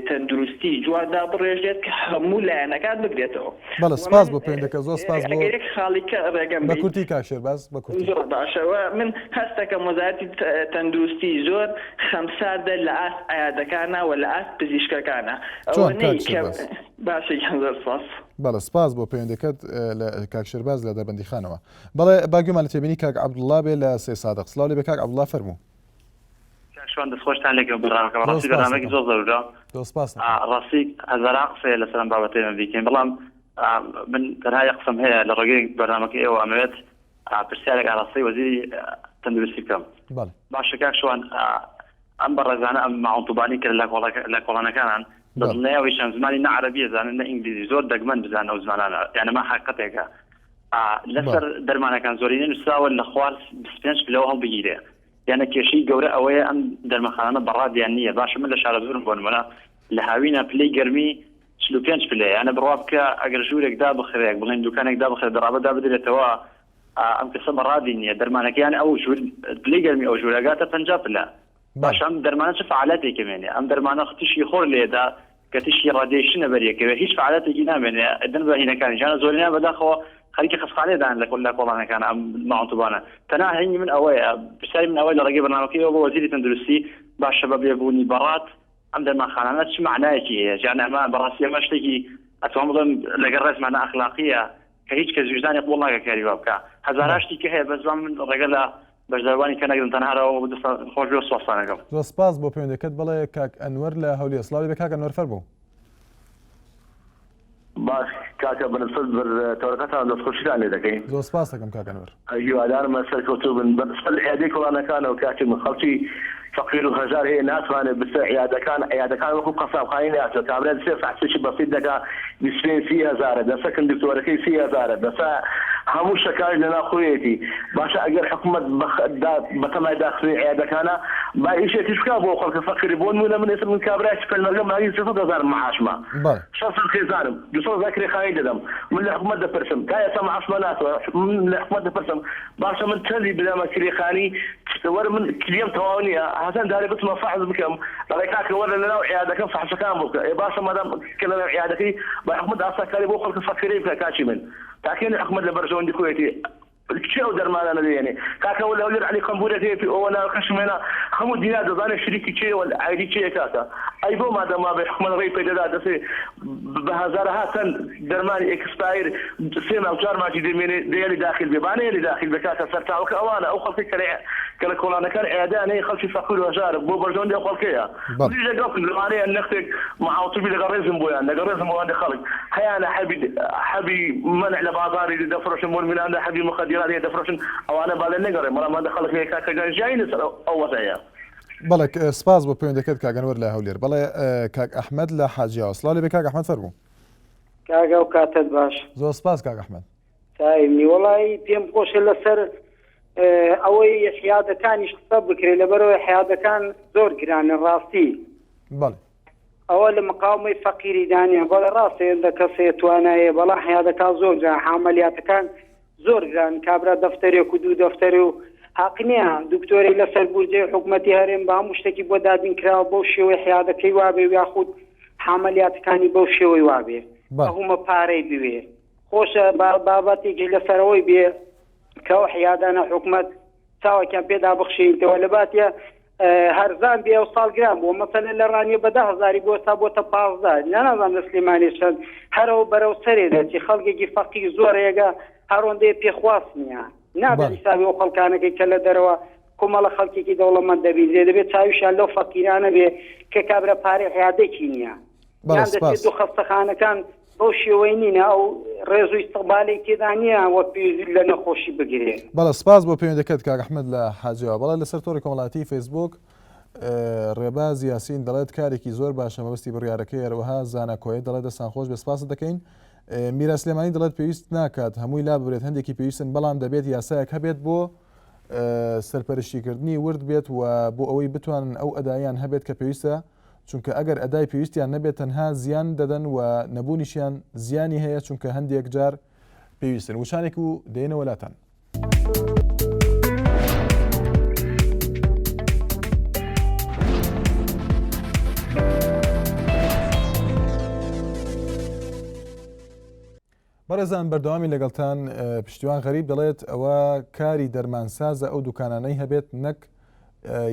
تەندروستی جواندا بڕێژێت کە هەموو لایەنەکان بگرێتەوە. بەڵێ سپاس بۆ پەیوەندیەکە، زۆر سپاس بۆ خاڵیکە ڕێگەم بە کورتی کاک شێرباز بە کورتی. زۆر باشەوە من هەستەکەم وەزارەتی تەندروستی زۆر خەمساردە لە ئاست عیادەکانە و لە ئاست پزیشکەکانە. چۆن کاک شێرباز؟ باشە زۆر سپاس. بەڵێ سپاس بۆ پەیوەندیەکەت لە کاک شێرباز لە دەربەندیخانەوە. بەڵێ باگوێمان لە تێبینی کاک عەبدوڵڵا بێ لە سێ سادق. سڵاو لێ بێ کاک عەبدوڵڵا فەرموو. شوان دەستخۆشتان لێکم بڕامەکە ڕاستی بەنامەیەکی زۆر زەورە ڕاستی هەزاران قسەیە لەسەر بابەتەی من بیکەین، بەڵام من تەنها یەک قسەم هەیە لە ڕێگەی بەرنامەکەی ئێوە ئەمەوێت پرسیارێک ئاڕاستی وەزیری تەندروستی بکەم. باشە کاک شوان ئەم بەڕێزانە ئەم ماعونتوبانی کرد لە کۆڵانەکانان دڵنیاویشان زمانی نە عەرەبیە زانن نە ئینگلیزی زۆر دەگمەن بزانە ئەو زمانانە، یانە ما حەقیقەتێکە لەسەر دەرمانەکان زۆرینە نووسراوە لە خوار 25 کیلۆ هەڵبگیرێ، یانە کێشەی گەورە ئەوەیە ئەم دەرمەخانە بەڕادیان نییە. باشە من لە شارە زۆرم بۆ نمونە لە هاوینە پلەی گەرمی 45 پلێ، یانە بڕوا بکە ئەگەر ژوورێکدا بخرێک بڵێن دوکانێکدا بخرێت دەڕابەتدا بدرێتەوە ئەم کەسە بەڕادی نییە. دەرمانەکەیان ئەو ژوور پلەی گەرمی ئەو ژوورەگاتە 50 پلە. باشە ئەم دەرمانە چه فعالاتێکی مێنێ؟ ئەم دەرمانە تشی خۆر لێدا کە تشی ڕادیشنە بەریەکەوە هیچ فعالاتێکی نامێنێ. ئەدەن بە هینەکانی جانە زۆرینیان بەداخەوە خەریکە خەسخانەدان لە کۆڵانەکان ئەم ماعونتوبانە. تەنها هەنگی من ئەوەیە پرسیاری من ئەوەی لە ڕێگەی بەرنامەکەیەوە بۆ وەزیری تەندروستی باشە بە بێبوونی بەڕات ئەم دەرمانخانانە چ معنایەکی هەیە؟ جان ئەمە بەڕاستی ئەمە شتێکی ئەتوان بڵێم لەگەڵ ڕێزمانە ئەخلاقیە کە هیچ کەس ویژدانی قبوڵ ناکە کاری وا بکە. هەزاران شتێکی هەیە بەس من ڕێگە لە بەشداروانی کە نەگرن تەنهاەوە خۆش بێ سواسانەکەم. زۆر سپاس بۆ پەیوەندیەکەت. بەڵێ کاک ئەنوەر لە هەولێر. سڵاو بێ کاک ئەنوەر فەرموو. باش کاکە بنسبت بر تەورەکەتان دەستخۆشیتان لێ دەکەین. زۆر سپاس دەکەم کاک ئەنوەر. هیوادارمە سەرکەوتوو بن بەسەر عیادەی کۆڵانەکانەوە کاتی من خەڵکی فەقیر و هەژار هەیە ناتوانێت بسە عیادەکان وەکو قەسابخانەی ناتوە کابرا دەسێ فەحسێکی بەسیط دەکا 20,000 دەسە کندکتۆرەکەی 30,000 دەسە هەموو شەکاری لە ناخۆیەتی. باشە ئەگەر حکوومەت بەتەمای داخلی عیادەکانە با ئیشێکیش بکا بۆ خەڵکە فەقیری بۆ نمونە من ئێستا من کابرایکی پەلمەرگە ماوی 300,000 معاشمە 600 خێزانم 200,000 کرێخایی دەدەم. من لە حکوومەت دەپرسم کا ئێستا معاشمە ناتوە من لە حکوومەت دەپرسم باشە من چەندی بدەمە کرێخانی وەرە من کلیم تەواو نییە حەسەن دارێ بتمە فەحز بکەم دەڵێ کاکە وەرە لەناو عیادەکەم فەحزەکان بۆ بکە. باشە مادام کە لەناو عیادەکەی با حکوومەت ئاساکاری بۆ خەڵکە فەقیرەی بکە کاچی من تاکێنێ حکوومەت لە بەرژەوەندی خۆیەتی چه ئەو دەرمانە دێنێ کاکە وە لەولێر عەلی قەمبورێک هەیە ئەوە ناوەکەشمێنە هەموو دینا دەزانێت شریکی چێ وە عایدی چێە کاکە ئەی بۆ مادەما بێ حکوومەت ڕێی پێدەدا دەسێ بە هەزارها چەند دەرمانی ئێکسپایر 3 مانگ 4 مانگی دەمێنێ دێلی داخل بێ بانێلی داخل بێ کاکە سەرتاوەکە ئەوانە ئەو خەڵکی کە لە کۆڵانەکان عیادیان هەیە خەڵکی فەقیر و هەژار بۆ بەرژەوەندی ئەو خەڵکەیە لەگەڵ لەوانەیە نەختێک معاوتوبی لەگەڵ ڕێزم بۆیان لەگەڵ ڕێزم بۆیان خەڵک هەیانە حەبی منع لە بازاری دەفرۆشن مولمیناندا حەبی مخدرات دەفرۆشن ئەوانە باڵێ نەگەڕێ مەڵاماندا خەڵک هەیە کاکە گەنجایی لەسەر ئەو وەزەیە. بەڵێ سپاس بۆ پەیوەندیەکەت کاک ئەنوەر لە هەولێر. بەڵێ کاک ئەحمەد لە حاجیاوە. سڵاو لێ بێ کاک ئەحمەد فەرموو. کاگە و کاتت باش. زۆر سپاس کاک ئەحمەد. تایمی وەڵی پێم خۆشە لەسەر ئەوەی حیادەکانیش قسە بکرێت لەبەرەوەی حیادەکان زۆر گرانە ڕاستی. بەڵێ ئەوە لە مقاومەی فەقیری دانیە بەڵێ ڕاستێ لە کەسێ توانایە بەڵام حیادەکان زۆر گران حامەلیاتەکان زۆر گران کابرا دەفتەرێک و دوو دەفتەرێ و حاقنیە دکتۆری لەسەر بورجێ حکوومەتی هەرێم بە هەموو شتێکی بۆ دابین کراوە بەو شێوەی حیادەکەی وابێ یاخود حامەلیاتەکانی بەو شێوەی وابێ هەموو پارەی بوێ خۆشە بابەتێکی لەسەرەوەی بێ کەەوە حیادانە حکوومەت چاوەکیان پێدا بخشینەوە لە باتە هەرزان بێ و ساڵگران بۆ مەسەلە لە ڕانیە بە 10,000 بۆ تا بۆتە 15 نانازان لە سلێمانی چەند هەرەوە بەرەو سەرێ دەچی خەڵکێکی فەقیر زۆرێگە هەڕۆندەیە پێخواست نییە نابێت حسابی ئەو خەڵکانەکەی کە لە دەرەوە کۆمەڵە خەڵکێکی دەوڵەمەند دەبیزێ دەبێت چاویشان لەو فەقیرانە بێ کە کابرا پارەی حیادێکی نییە یان دەچێت دوو خەستەخانەکان بەو شێوەی نینە ئەو ڕێز و ئیستیقبالی تێدا نییە وە پێویست لە نەخۆشی بگرێت. بەڵێ سپاس بۆ پەیوەندیەکەت کاک ئەحمەد لە حاجیاوە. بەڵێ لەسەر تۆڕی کۆمەڵایەتی فەیسبوک ڕێباز یاسین دەڵێت کارێکی زۆر باشە مەبەستی بڕیارەکەی هەروەها زانکۆیە دەڵێت دەستان خۆش بێ سپاست دەکەین. میرا سلێمانی دەڵێت پێویست ناکات هەمووی لا ببرێت هەندێکی پێویستن بەڵام دەبێت یاسایەک هەبێت بۆ سەرپەرشتیکردنی ورد بێت و بۆ ئەوەی بتوانن ئەو ئەدایان هەبێت کە پێویستە چونکە ئەگەر ئەدای پێویستیان نەبێت تەنها زیان دەدەن و نەبوونیشیان زیانی هەیە چونکە هەندێک جار پێویستن وشانێک و دێنەوە لاتان. بەڕێزان بەردەوامی لەگەڵتان پشتیوان غەریب دەڵێت ئەوە کاری دەرمانسازە ئەو دوکانانەی هەبێت نەک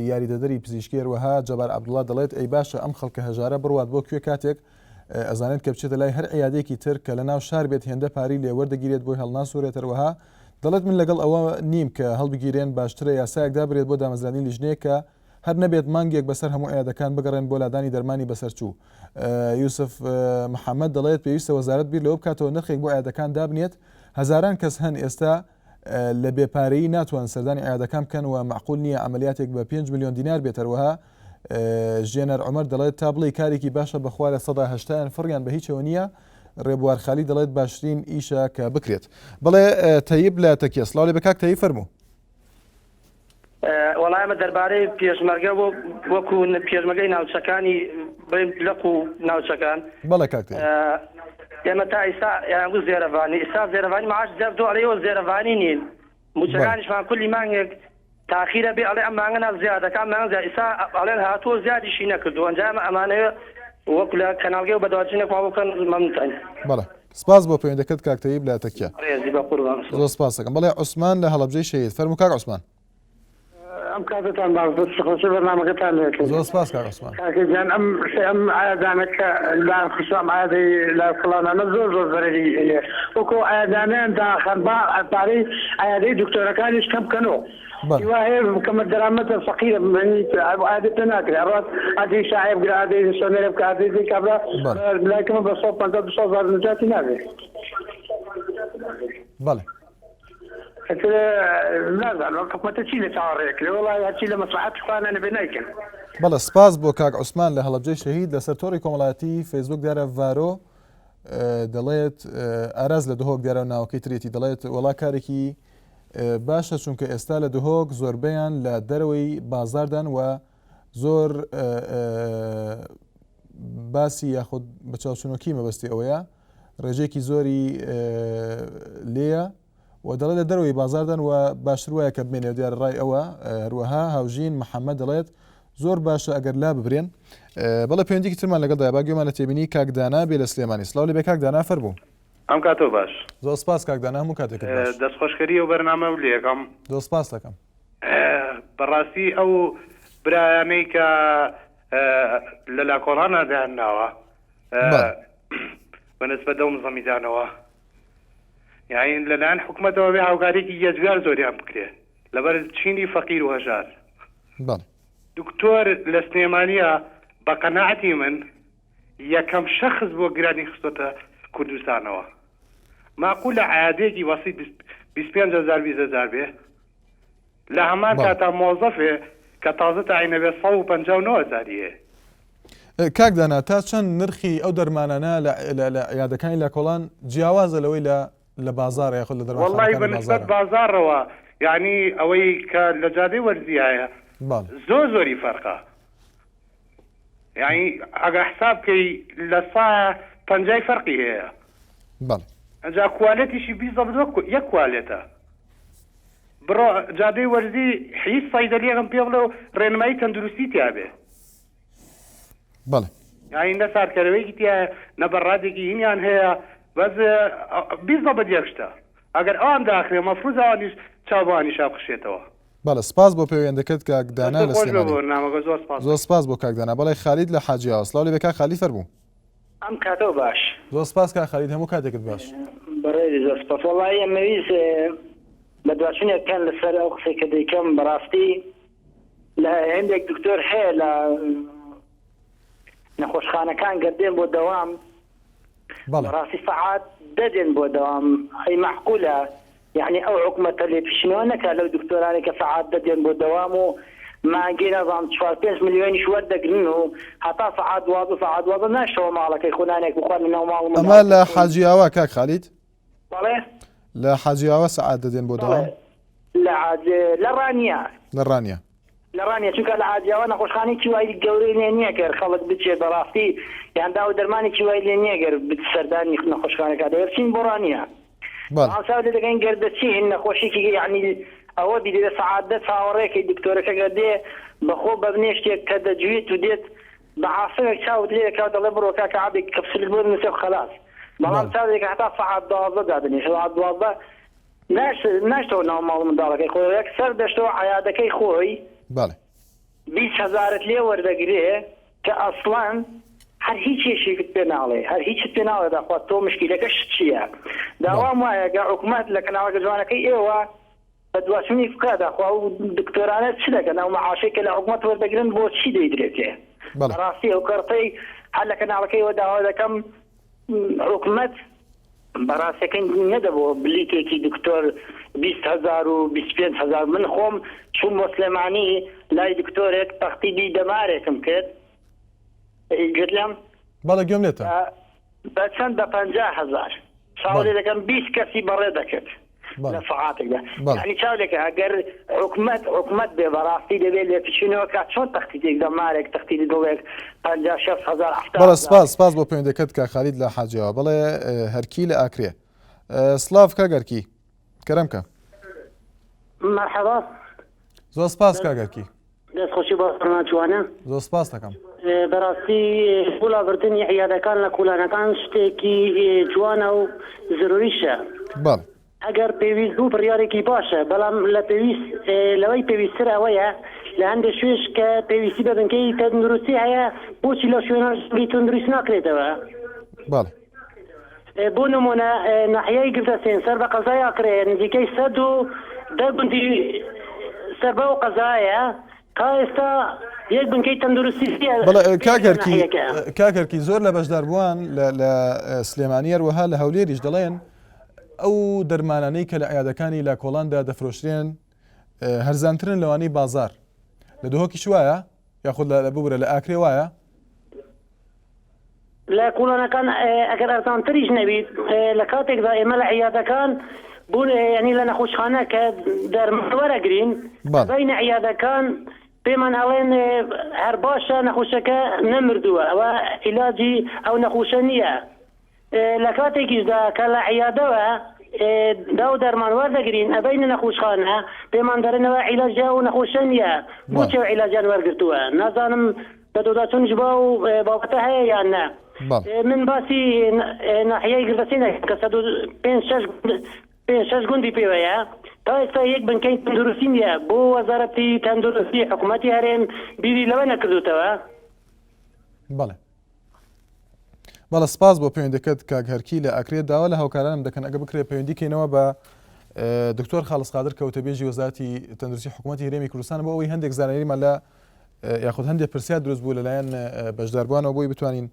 یاریدەدەری پزیشکی هەروەها جەبار عەبدوڵڵا دەڵێت ئەی باشە ئەم خەڵکە هەژارە بڕوات بۆ کوێ کاتێک ئەزانێت کە بچێتە لای هەر عیادێکی تر کە لە ناو شار بێت هێندە پاری لێوەردەگیرێت بۆی هەڵناسوورێت هەروەها دەڵێت من لەگەڵ ئەوە نیم کە هەڵبگیرێن باشترە یاسایەکدا برێت بۆ دامەزرانی لیژنەیە کە هەر نەبێت مانگێک بەسەر هەموو عیادەکان بگەڕێن بۆ لادانی دەرمانی بەسەرچوو. یوسف محەممەد دەڵێت پێویستە وەزارەت بیر لەوە بکاتەوە نرخێک بۆ عیادەکان دابنێت هەزاران کەس هەن ئێستا لە بێپارەیی ناتوان سەردانی عیادەکان بکەن و معقول نییە عملیاتێک بە 5 میلیۆن دینار بێتەوەها. ژێنەر عومەر دەڵێت تا بڵێ کارێکی باشە بەخوا لە 180 فڕیان بە هیچەوە نییە. ڕێبوار خالی دەڵێت باشترین ئیشە کە بکرێت. بڵێ تەیب لە تەکیە سڵاو لێ بە کاک تەیب فەرموو. وەڵامە دەربارەی پێشمەرگە وەکو پێشمەرگەی ناوچەکانی لەق و ناوچەکان بەڵێ کاک تەیب ئێمە تا ئێستا یانگو زێرەڤانی ئێستا زێرەڤانی معاش جەردۆ ئەڵێەوە زێرەڤانی نین موچەکانیشمان کولی مانگێک تاخیرە بێ ئەڵێ ئەم مانگە ناو زیادەکان مانگ زیاد ئێستا ئەڵێن هاتووە زیادیشی نەکردو ئەنجام ئەمانەیە وەکو لە کەناڵگەی و بەدواچینێک وا بکەن مەمنوتەن. بەڵێ سپاس بۆ پەیوەندیەکەت کاک تەیب لە تەکیە. ڕێزی بە قوربان. زۆر سپاس دەکەم. بەڵێ عوسمان لە هەڵەبجەی شەهید فەرموو کاک عوسمان. ئەم کاتتان باشخۆشی بەرنامەکەتان لێت. زۆر سپاس کاک عوسمان. کاکەجان ئەم ئایادانەکە لا خصوصا ئایادەی لە فڵانانە زۆر زۆری هەیە وەکو ئایادانیان داخەن با پارەی ئایادەی دکتۆرەکانیش کەم بکەنەوە. وهي كما درامتها فقيرة من عادة ناكل عرفت هذه شعيب قرا هذه سونير بك هذه ذيك عبرة لكن بصوت ما بصوت هذا نجاتي نابي. بله. لا ما تشيل تعريك والله هتشيل مصلحتك أنا بنايكن. بله سپاس بۆ کاک عوسمان لە هەڵەبجەی شەهید لەسەر تۆڕی کۆمەڵایەتی فەیسبوک دیارە ڤارۆ دەڵێت ئاراز لە دهۆک دیارە و ناوەکەی ترێتی دەڵێت وەڵا کارێکی باشە چونکە ئێستا لە دهۆک زۆربەیان لە دەرەوەی بازاردان و زۆر باسی یاخود بە چاوچنۆکی مەبەستی ئەوەیە ڕێژێکی زۆری لێیە و دەڵێت لە دەرەوەی بازاردان و باشتر وایە کە بمێنێ دیارە ڕای ئەوە هەروەها هاوژین محەممەد دەڵێت زۆر باشە ئەگەر لا ببرێن. بەڵێ پەیوەندیکی ترمان لەگەڵ با گوێمان لە تێبینی کاکدانا بێ لە سلێمانی سلااو لێ بێ کاکدانا فەرموو. ئەم کاتۆ باش زۆر سپاس کاکدانا هەموو کاتێک دەستخۆشکەری و بەرنامە و لێکم زۆر سپاس دەکەم. بەڕاستی ئەو برایانەی کە لە لاکۆڵانە دایانناوە بەنسبەت ئەو نزەمیدانەوە یاین لەلایەن حکوومەتەوە بێ هاوکارێکی یەجگار زۆریان بکرێ لەبەر چینی فەقیر و هەژار. دکتۆر لە سلێمانیە بە قەناعەتی من یەکەم شەخص بۆ گرانی خستۆتە کوردستانەوە. معقول لە عیادێکی وەسیت 25,000 20,000 بێ لە هەمان کاتا مۆزەفێ کە تازە تاعینە بێ 159,000 کاکدانا تا چەند نرخی ئەو دەرمانانە لە عیادەکانی لە کۆڵان جیاوازە لەوەی لە بازار یاخود لە دەرمانخانەکانی وەڵڵی بەنسبەت بازارەوە یعنی ئەوەی کە لە جادەی وەرزیایە زۆری فەرقە. یعنی ئەگە حساب بکەی لە 150 فەرقی هەیە. ئەجا کوالێتیشی یەک کوالێتە. بڕۆ جادەی وەرزی هیچ سەیدەلیەکەم پێ بڵێ و ڕێنمایی تەندروستی تیابێ. یعنی نە سارکەرەوەیکی تایە نە بەڕادێکی هینیان هەیە بەس 20 یەکشتە ئەگەر ئەوان داخرێ مەفروض ئەوانیش چاوبانی شاقشێتەوە. بەڵێ سپاس بۆ پەیوەندەکەت کاکدانا لە سلێمانی. زۆر سپاس بۆ کاکدانا. بەڵێ خالید لە حاجیاوە سڵاو لێ بێ کاک خالید فەرموو. ئەم کاتۆ باش زۆر سپاس کاک خالید هەموو کاتێکت باش. بەڕێزی زۆر سپاس. وەڵڵی ئەمەویست بە دواشینێککەن لەسەر ئەو قسەی کە دەیکەم بەڕاستی لە هەندێک دکتۆر هەیە لە نەخۆشخانەکان گەردێن بۆ دەوام بەڕاستی سەعات دەدێن بۆ دەوام ئەی معقولە یعنی ئەو حکومەتە لێ پیشنەوە نەکا لەو دکتۆرانی کە سەعات دەدێن بۆ دەوام و مانگی نەزانم 4-5 میلیۆنیش وەردەگرن و هەتا سەعات 12 ناشەوە ماڵەکەی خونانێک بخوارن ناو ماڵ. ئەمە لە حاجیاوە کاک خالید بەڵێ لە حاجیاوە سەعات دەدێن بۆ دەوام لە ڕانیە لە ڕانیە چونکە لە حاجیاوە نەخۆشخانەی وای گەورەی لێ نییە کە خەڵک بچێت بەڕاستی یاندا و دەرمانێکی وای لێ نییە گەر سەردانی نەخۆشخانەکە دەچین بۆ ڕانیە ئاسا دەگەین گەردەچین نەخۆشیێکی یعنی ئەوە بیدێ سەعات دە چاوەڕێکی دکتۆرەکە گەردێ بەخۆ بە بنێشتێک کە دەجوێت و دێت بە عاسەیەک چاوت لێ کاو دەڵێ بڕۆ کاکە عابێک کەپسولت بۆ نووسێ خەلاص بەڵام چاوێک هەتا سەعات 12 دادنی سەعات 12 ناشتەوە ناو ماڵ منداڵەکەی خۆی یەک سەر دەشتەوە عیادەکەی خۆی 20,000 لێ وەردەگرێ کە ئەسڵان هەر هیچ کێشێکت پێ ناڵێ هەر هیچت پێ ناڵێ داخوات تۆ مشکلەکەش چییە داوام وایە گە حکوومەت لە کەناوەکە جوانەکەی ئێوە بە دواسنی فکا داخوا و دکتۆرانە چ دەکەن ئەو مەعاشێک کە لە حکوومەت وەردەگرن بۆ چی دەیدرێتێ بەڕاستی ئەو کەڕتەی هەر لە کەناڵەکەیەوە داوا دەکەم حکوومەت بەڕاستەکەی نەدەبوو بلیتێکی دکتۆر 20,000 و 25,000 من خۆم چوون بۆ سلێمانی لای دکتۆرێک تەختیبی دەمارێکم کرد گرلم بەڵێ گوێم لێتە بە چەند بە 50,000 چاوەڵێ دەکەم 20 کەسی بەڕێ دەکرد لە سەعاتێکدا یعنی چاولێکە ئەگەر حکوومەت بێ بەڕاستی دەبێت لێ پچینەوە کات چۆن تەختیدێک دەمارێک تەختیدی دڵێک 50,000 بەڵێ سپاس بۆ پەیوەندەکەت کە خالید لە حاجەوە بڵێ هەرکی لە ئاکرێ سلااف کاگەرکی کەرەمکە مرحبا زۆر سپاس کاگەرکی دەستخۆشی بۆ فەرمانچوانە زۆر سپاس دەکەم بەڕاستی وڵاوردنی عیادەکان لە کوولانەکان شتێکی جوانە و زروریشە ئەگەر پێویست بوو بڕیارێکی باشە بەڵام لە پێویست لەوەی پێویستتر ئەوەیە لە هەندێک شوێش کە پێویستی بە بنکەی تەندروستی هەیە بۆچی لە شوێنەی تەندروست ناکرێتەوە بۆ نمونە ناحیەی گرتە سێنسەر بە قەزای ئاکرێ نزیکەی 110 گوندی سەر بەو قەزایە تا ئێستا یەک بنکەی تەندروستی کاکەرکی زۆر لە بەشداربووان لە سلێمانی هەروەها لە هەولێریش دەڵێن ئەو دەرمانانەی کە لە عیادەکانی لە کۆڵاندا دەفرۆشرێن هەرزانترن لەوانەی بازار لە دۆهۆکیش وایە یاخود لە ببورە لە ئاکرێ وایە لە کوڵانەکان ئەگەر ئەرزانتریش نەبیت لە کاتێکدا ئێمە لە عیادەکان بوون ینی لە نەخۆشخانە کە دەرمانوەرەگرین بەینە عیادەکان پێمان ئەڵێن هەر باشە نەخۆشەکە نەمردووە ئەوە عیلاجی ئەو نەخۆشە نییە لە کاتێکیشدا کە لە عیادەوە دا و دەرمان وەردەگرین ئەبینە نەخۆشخانە پێمان دەرنەوە عیلاجیا و نەخۆشە نییە بۆچێ عیلاجیان وەرگرتووە نازانم بە دۆداچونش با و بابەتە هەیە یان نە من باسی ناحیەی گردەسینە کە 5-6 گوندی پێوەیە تا ئێستا یەک بنکەی تەندروستی نییە بۆ وەزارەتی تەندروستی حکوومەتی هەرێم بیری لەوە نەکردوتەوە بەڵە سپاس بۆ پەیوەندەکەت کاگەرکی لە ئاکرێت داوا لە هاوکارانم دەکەن ئەگە بکرێت پەیوەندیکەینەوە بە دکتۆر خاڵس قادر کەوتەبێژی وەزارەتی تەندروستی حکوومەتی هەرێمی کوردستان بۆ ئەوەی هەندێک زاناییمان لە یاخود هەندێک پرسیار دروست بوو لەلایەن بەشداربووانەوە بۆی بتوانین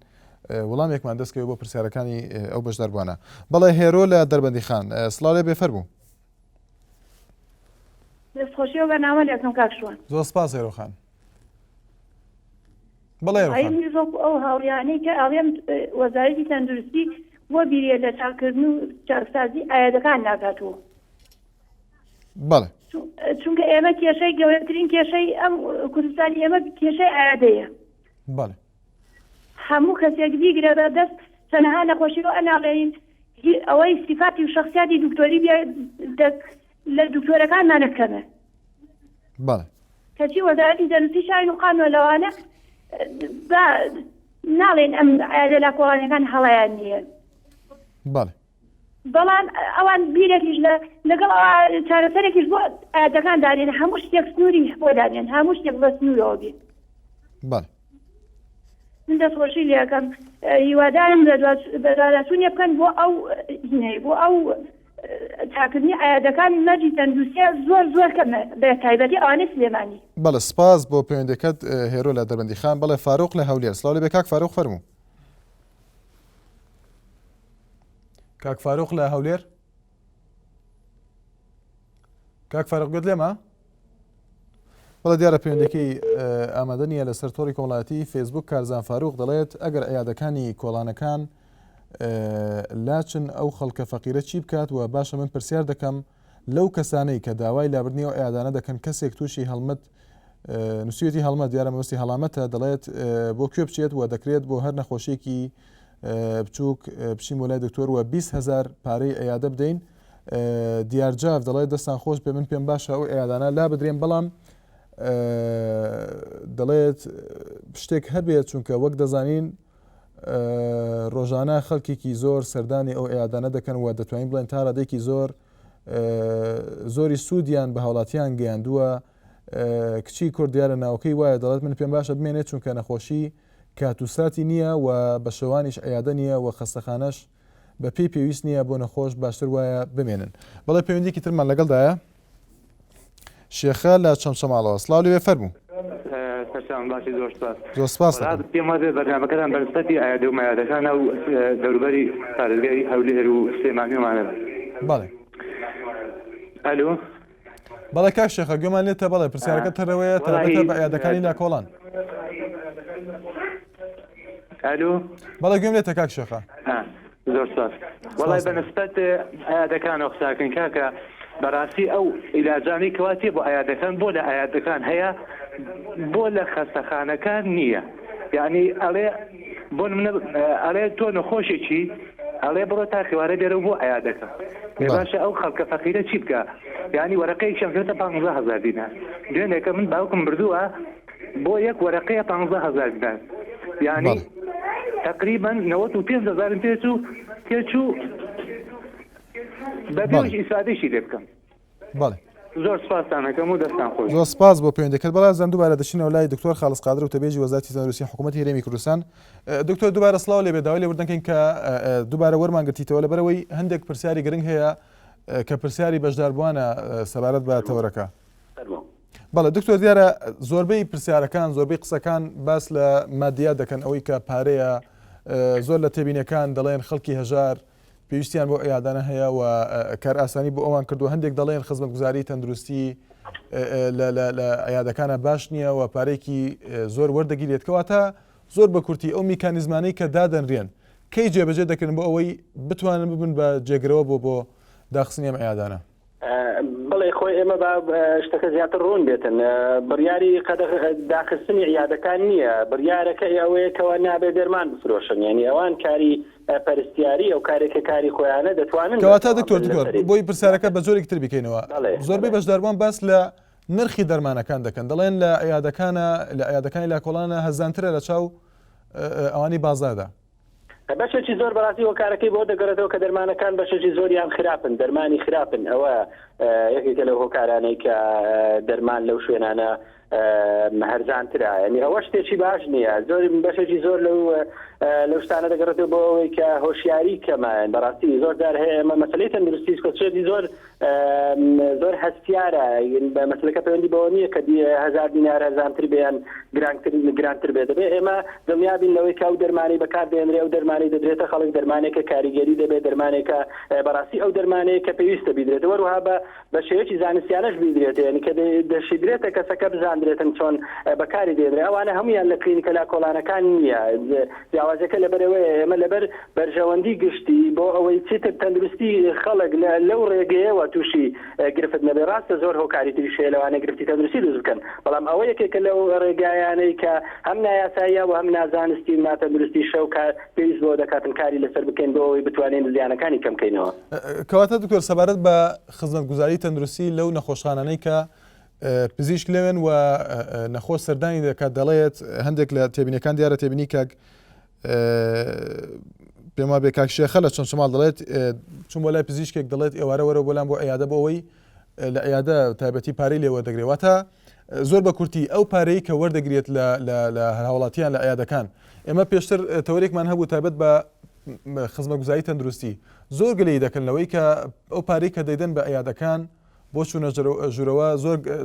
وەڵامێکمان دەستکەوێت بۆ پرسیارەکانی ئەو بەشداربووانە بەڵێ هێرۆ لە دەربەندی خان سڵاو لێ بێفەر بوو دەستخۆشیەوە بەنامە لێکم کاکشوان زۆر سپاس هێرۆ خان ئەو هاوریانەی کە ئاڵێم وەزارەتی تەندروستی بۆ بیرێ لە چاکردن و چاکسازی ئاەدەکان ناکاتەوە چونکە ئێمە کێشەی گەورەترین کێشەی ئەم کوردستانی ئێمە کێشەی ئاەدەیە هەموو کەسێک بیگرە بە دەست تەنەها نەخۆشیەوە ئەناڵێین ئەوەی سیفاتی و شخصیاتی دکتۆری لە دکتۆرەکانمان نەکەمە کەچی وەزارەتی تەندروستی شاین و قانون لەوانە ناڵێن ئەم ئاەدە لە کۆڵانەکان هەڵەیان نییە بەڵام ئەوان بیرێکیش لەگەڵ چارەسەرێکیش بۆ ئاەدەکان دارێن هەموو شتێک سنووری بۆ دارێن هەموو شتێک بە سنوورەوە بێت من دەستخۆشی لێەکەم هیوادارم بەدارەسوونیە بکەن بۆ ئەو بۆ ئەو تاکردنی ئاەدەکان مەرجی تەندروستیە زۆر کەمە بە تایبەتی ئەوانەی سلێمانی بەڵێ سپاس بۆ پەیوەندەکەت هێرۆ لە دەربەندی خان بەڵێ فاروق لە هەولێر سڵاو لێ بێ کاک فاروق فەرموو کاک فاروق لە هەولێر کاک فاروق گوێت لێمە بەڵێ دیارە پەیوەندەکەی ئامادە نیە لەسەر تۆڕی کۆمەڵایەتی فێسبوک کارزان فاروق دەڵێت ئەگەر عیادەکانی کۆڵانەکان لاچن ئەو خەڵکە فەقیرە چی بکات و باشە من پرسیار دەکەم لەو کەسانەی کە داوای لابردنی ئەو عیادانە دەکەن کەسێک تووشی هەڵمەت نووسەتی هەڵمەت دیارە مەبەستی هەڵامەتە دەڵێت بۆ کوێ بچێت و دەکرێت بۆ هەر نەخۆشیێکی بچووک بچیم وەلای دکتۆر و 20,000 پارەی عیادە بدەین دیارجاف دەڵێت دەستان خۆش بێ من پێم باشە ئەو عیادانە لا بدرێن بەڵام دەڵێت شتێک هەبێت چونکە وەک دەزانین ڕۆژانە خەڵکێکی زۆر سەردانی ئەو ئێعادانە دەکەن و دەتوانین بڵێن تا ڕادێکی زۆری سوودیان بە هاوڵاتیان گەیاندووە. کچی کوردیارە ناوکەی وایە دەڵێت من پێم باشە بمێنێت چونکە نەخۆشی کاتوساتی نییە و بە شەوانیش عیادە نییە و خەستەخانەش بە پێی پێویست نییە بۆ نەخۆش باشتر وایە بمێنن. بەڵێ پەیوەندیکی ترمان لەگەڵدایە شێخە لە چەمچەماڵەوە. سڵاو لێ فەرموو. باشی زۆر سپاس. زۆر سپاس. پێم وایە بەرنامەکەتان بەنسبەتی ئایادە و مایادەکان و دەوروبەری پارێزگای هەولێر و سلێمانیمانە. بەڵێ. ئەلۆ. بەڵێ کاک شێخە گوێمان لێتە بەڵێ پرسیارەکە تەرەوەیە تایبەتە بە عیادەکانی لاکۆڵان. ئەلۆ. بەڵێ گوێم لێتە کاک شێخە. زۆر سپاس. وەڵای بەنسبەت عیادەکانەوە قساکەن کاکە بەڕاستی ئەو عیلاجانی کەواتێ بۆ عیادەکان بۆ لە عیادەکان هەیە بۆ لە خەستەخانەکان نییە. یعنی ئەڵێ بۆ ئەڵێ تۆ نەخۆشێکی ئەڵێ بڕۆ تا خوارە دێرە بۆ عیادەکە. باشە ئەو خەڵکە فەقیرە چی بکە؟ یعنی وەرەقەی شەمکرێتە 15,000 دینار. دوێنێکە من باوکم بردووە بۆ یەک وەرەقەیە 15,000 دینار. یعنی تقریبا 95,000 پێچوو بەبێش ئیسادەیشی لێ بکەم. بەڵێ. زۆر سپاسانەکەم و دەستان خۆش. زۆر سپاس بۆ پەیوەندیەکەت. بەڵام زەن دووبارە دەچینەوە لای دکتۆر خالص قادر و تەبێژی وەزارەتی تەندروستی حکوومەتی هەرێمی کوردستان. دکتۆر دووبارە سڵاو لێ بێ داوای لێبوردنەکەین کە دووبارە وەرمانگرتیتەوە لەبەرەوەی هەندێک پرسیاری گرنگ هەیە کە پرسیاری بەشداربووانە سەبارەت بە تەوەرەکە. بەڵێ دکتۆر دیارە زۆربەی پرسیارەکان زۆربەی قسەکان باس لە مادیات دەکەن ئەوەی کە پارەیە زۆر لە تێبینەکان دەڵێن خەڵکی هەژار پێویستیان بۆ عیادانە هەیە و کار ئاسانی بۆ ئەوان کردو. هەندێک دەڵێن خزمەتگوزاری تەندروستی لە عیادەکانە باش نییە و پارێکی زۆر وەردەگیرێت کەواتە زۆر بە کورتی ئەو میکانیزمانەی کە دادەنرێن کەی جێبەجێ دەکردن بۆ ئەوەی بتوانن ببن بە جێگرەوە بۆ داخستنی ئەم عیادانە. بڵێ خۆی ئێمە بە شتەکە زیاتر ڕوون بێتن. بڕیاری داخستنی عیادەکان نییە، بڕیارەکە ئەوەیە کەەوە نابێ دەرمان بفرۆشن. یعنی ئەوان کاری پەرستیاری ئەو کارێکە کاری خۆیانە دەتوانن. کەواتە دکتۆر بۆی پرسیارەکە بە زۆرێک تر بکەینەوە. زۆربەی بەشداربووان باس لە نرخی دەرمانەکان دەکەن دەڵێن لە عیادەکانی لاکۆڵانە هەزانترە لە چاو ئەوانی بازاردا. بەشێکی زۆر بەڕاستی هۆکارەکەی بۆ دەگەڕێتەوە کە دەرمانەکان بەشێکی زۆریان خراپن، دەرمانی خراپن. ئەوە یەکێکە لەو هۆکارانەی کە دەرمان لەو شوێنانە هەرزانترە. ینی ئەوە شتێکی باش نییە. زۆر بەشێکی زۆر لەو شتانە دەگەڕێتەوە بۆ ئەوەی کە هۆشیاری کەمایە. بەڕاستی زۆر جار هەیە ئەمە مەسەلەی تەندروستی کۆچێتی زۆر هەستیارە. بە مەسەلەکە پەیوەندی بەوە نییە کە 1000 دینار هەرزانتر بێیان گرانتر بێت. دەبێت ئێمە دڵنیابین لەوەی کە ئەو دەرمانی بەکار دێنرێ ئەو دەرمانی دەدرێتە خەڵک دەرمانێکە کاریگەری دەبێت، دەرمانێکە بەڕاستی ئەو دەرمانەیە کە پێویستە بیدرێت. وەروها بە شێوەیەکی زانستیانەش بیدرێت، یعنی کە دەشیدرێتە کەسەکە بزاندرێتن چۆن بەکاری دێنرێ. ئەوانە هەمویان لە کلینیکە لاکۆڵانەکان نییە. جیاوازەکە لەبەرەوەی ئێمە لەبەر بەرژەوەندی گشتی بۆ ئەوەی چیتر تەندروستی خەڵک لەو ڕێگەیەوە تووشی گرفت نەبێ. ڕاستە زۆر هۆکاری تریش هەیە لەوانە گرفتی تەندروستی دروست بکەن، بەڵام ئەوە یەکێکە لەو ڕێگایانەی کە هەم نایاساییە و هەم نازانستی ناتەندروستی شەو پێویست بۆ دەکاتن کاری لەسەر بکەین بۆ ئەوەی بتوانین زیانەکانی کەمکەینەوە. کەواتە دکتۆر سەبارەت بە خزمەتگوزاری تەندروستی لەو نەخۆشخانانەی کە پزیشک لەوێن و نەخۆش سەردانی دەکات دەڵێت هەندێک لە تێبینەکان دیارە تێبینی کاک پێم وابێ کاک شێخە لە چەمچەماڵ دەڵێت چون بۆ لای پزیشکێک دەڵێت ئێوارە وەرە بۆلام بۆ عیادە بۆ ئەوەی لە عیادە تایبەتی پارەی لێوە دەگرێتواتە زۆر بە کورتی ئەو پارەی کە وەردەگرێت لە هاوڵاتیان لە عیادەکان. ئێمە پێشتر تەوەرێکمان هەبوو تایبەت بە خزمەتگوزاری تەندروستی زۆر گلەی دەکەنەوەی کە ئەو پارەی کە دەیدەن بە عیادەکان بۆ چوونە ژوورەوە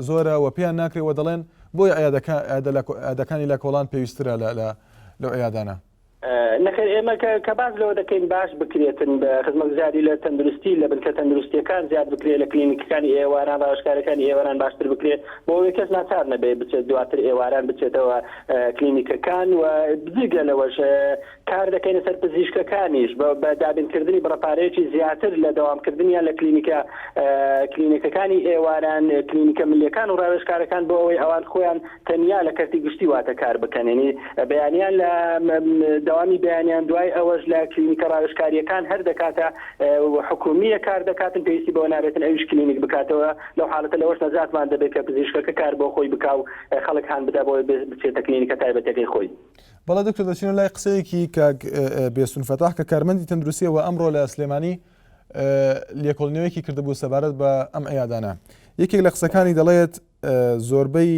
زۆرە و پێیان ناکرێەوە دەڵێن بۆی عیادەکانی لە کۆڵان پێویسترە لەو عیادانە. نەخێر ئێمە کە باز لەوە دەکەین باش بکرێتن بە خزمەتگوزاری لە تەندروستی لە بنکە تەندروستیەکان زیاد بکرێت لە کلینیکەکانی ئێواران ڕاوشکارەکانی ئێواران باشتر بکرێت بۆ ئەوەی کەس ناچار نەبێ بچێت دواتر ئێواران بچێتەوە کلینیکەکان و بزگە لەوەش کار دەکەین سەر پزیشکەکانیش بە دابینکردنی بڕەپارەیەکی زیاتر لە دەوامکردنیان لە کلینیکەکانی ئێواران کلینیکە ملیەکان و ڕاوشکارەکان بۆ ئەوەی ئەوان خۆیان تەنیا لە کەرتی گشتی واتە کار بکەن. ینی بەیانیان لە داوامی بەیانیان دوای ئەوەش لە کلینیکە ڕاوێژکاریەکان هەر دەکاتە حکومیە کار دەکاتن پێویستی بەوە نابێتن ئەویش کلینیک بکاتەوە لەو حالەتە لەوەش نەزاتمان دەبێت کە پزیشکەکە کار بۆ خۆی بکا و خەڵک هان بدا بۆ بچێتە کلینیکە تایبەتەکەی خۆی. بەڵێ دکتۆر دەچینە لای قسەیەکی کاک بێسون فەتاح کە کارمەندی تەندروستیەوە ئەمڕۆ لە سلێمانی لێکۆڵینەوەیەکی کردبوو سەبارەت بە ئەم ئەیادانە. یەکێک لە قسەکانی دەڵێت زۆربەی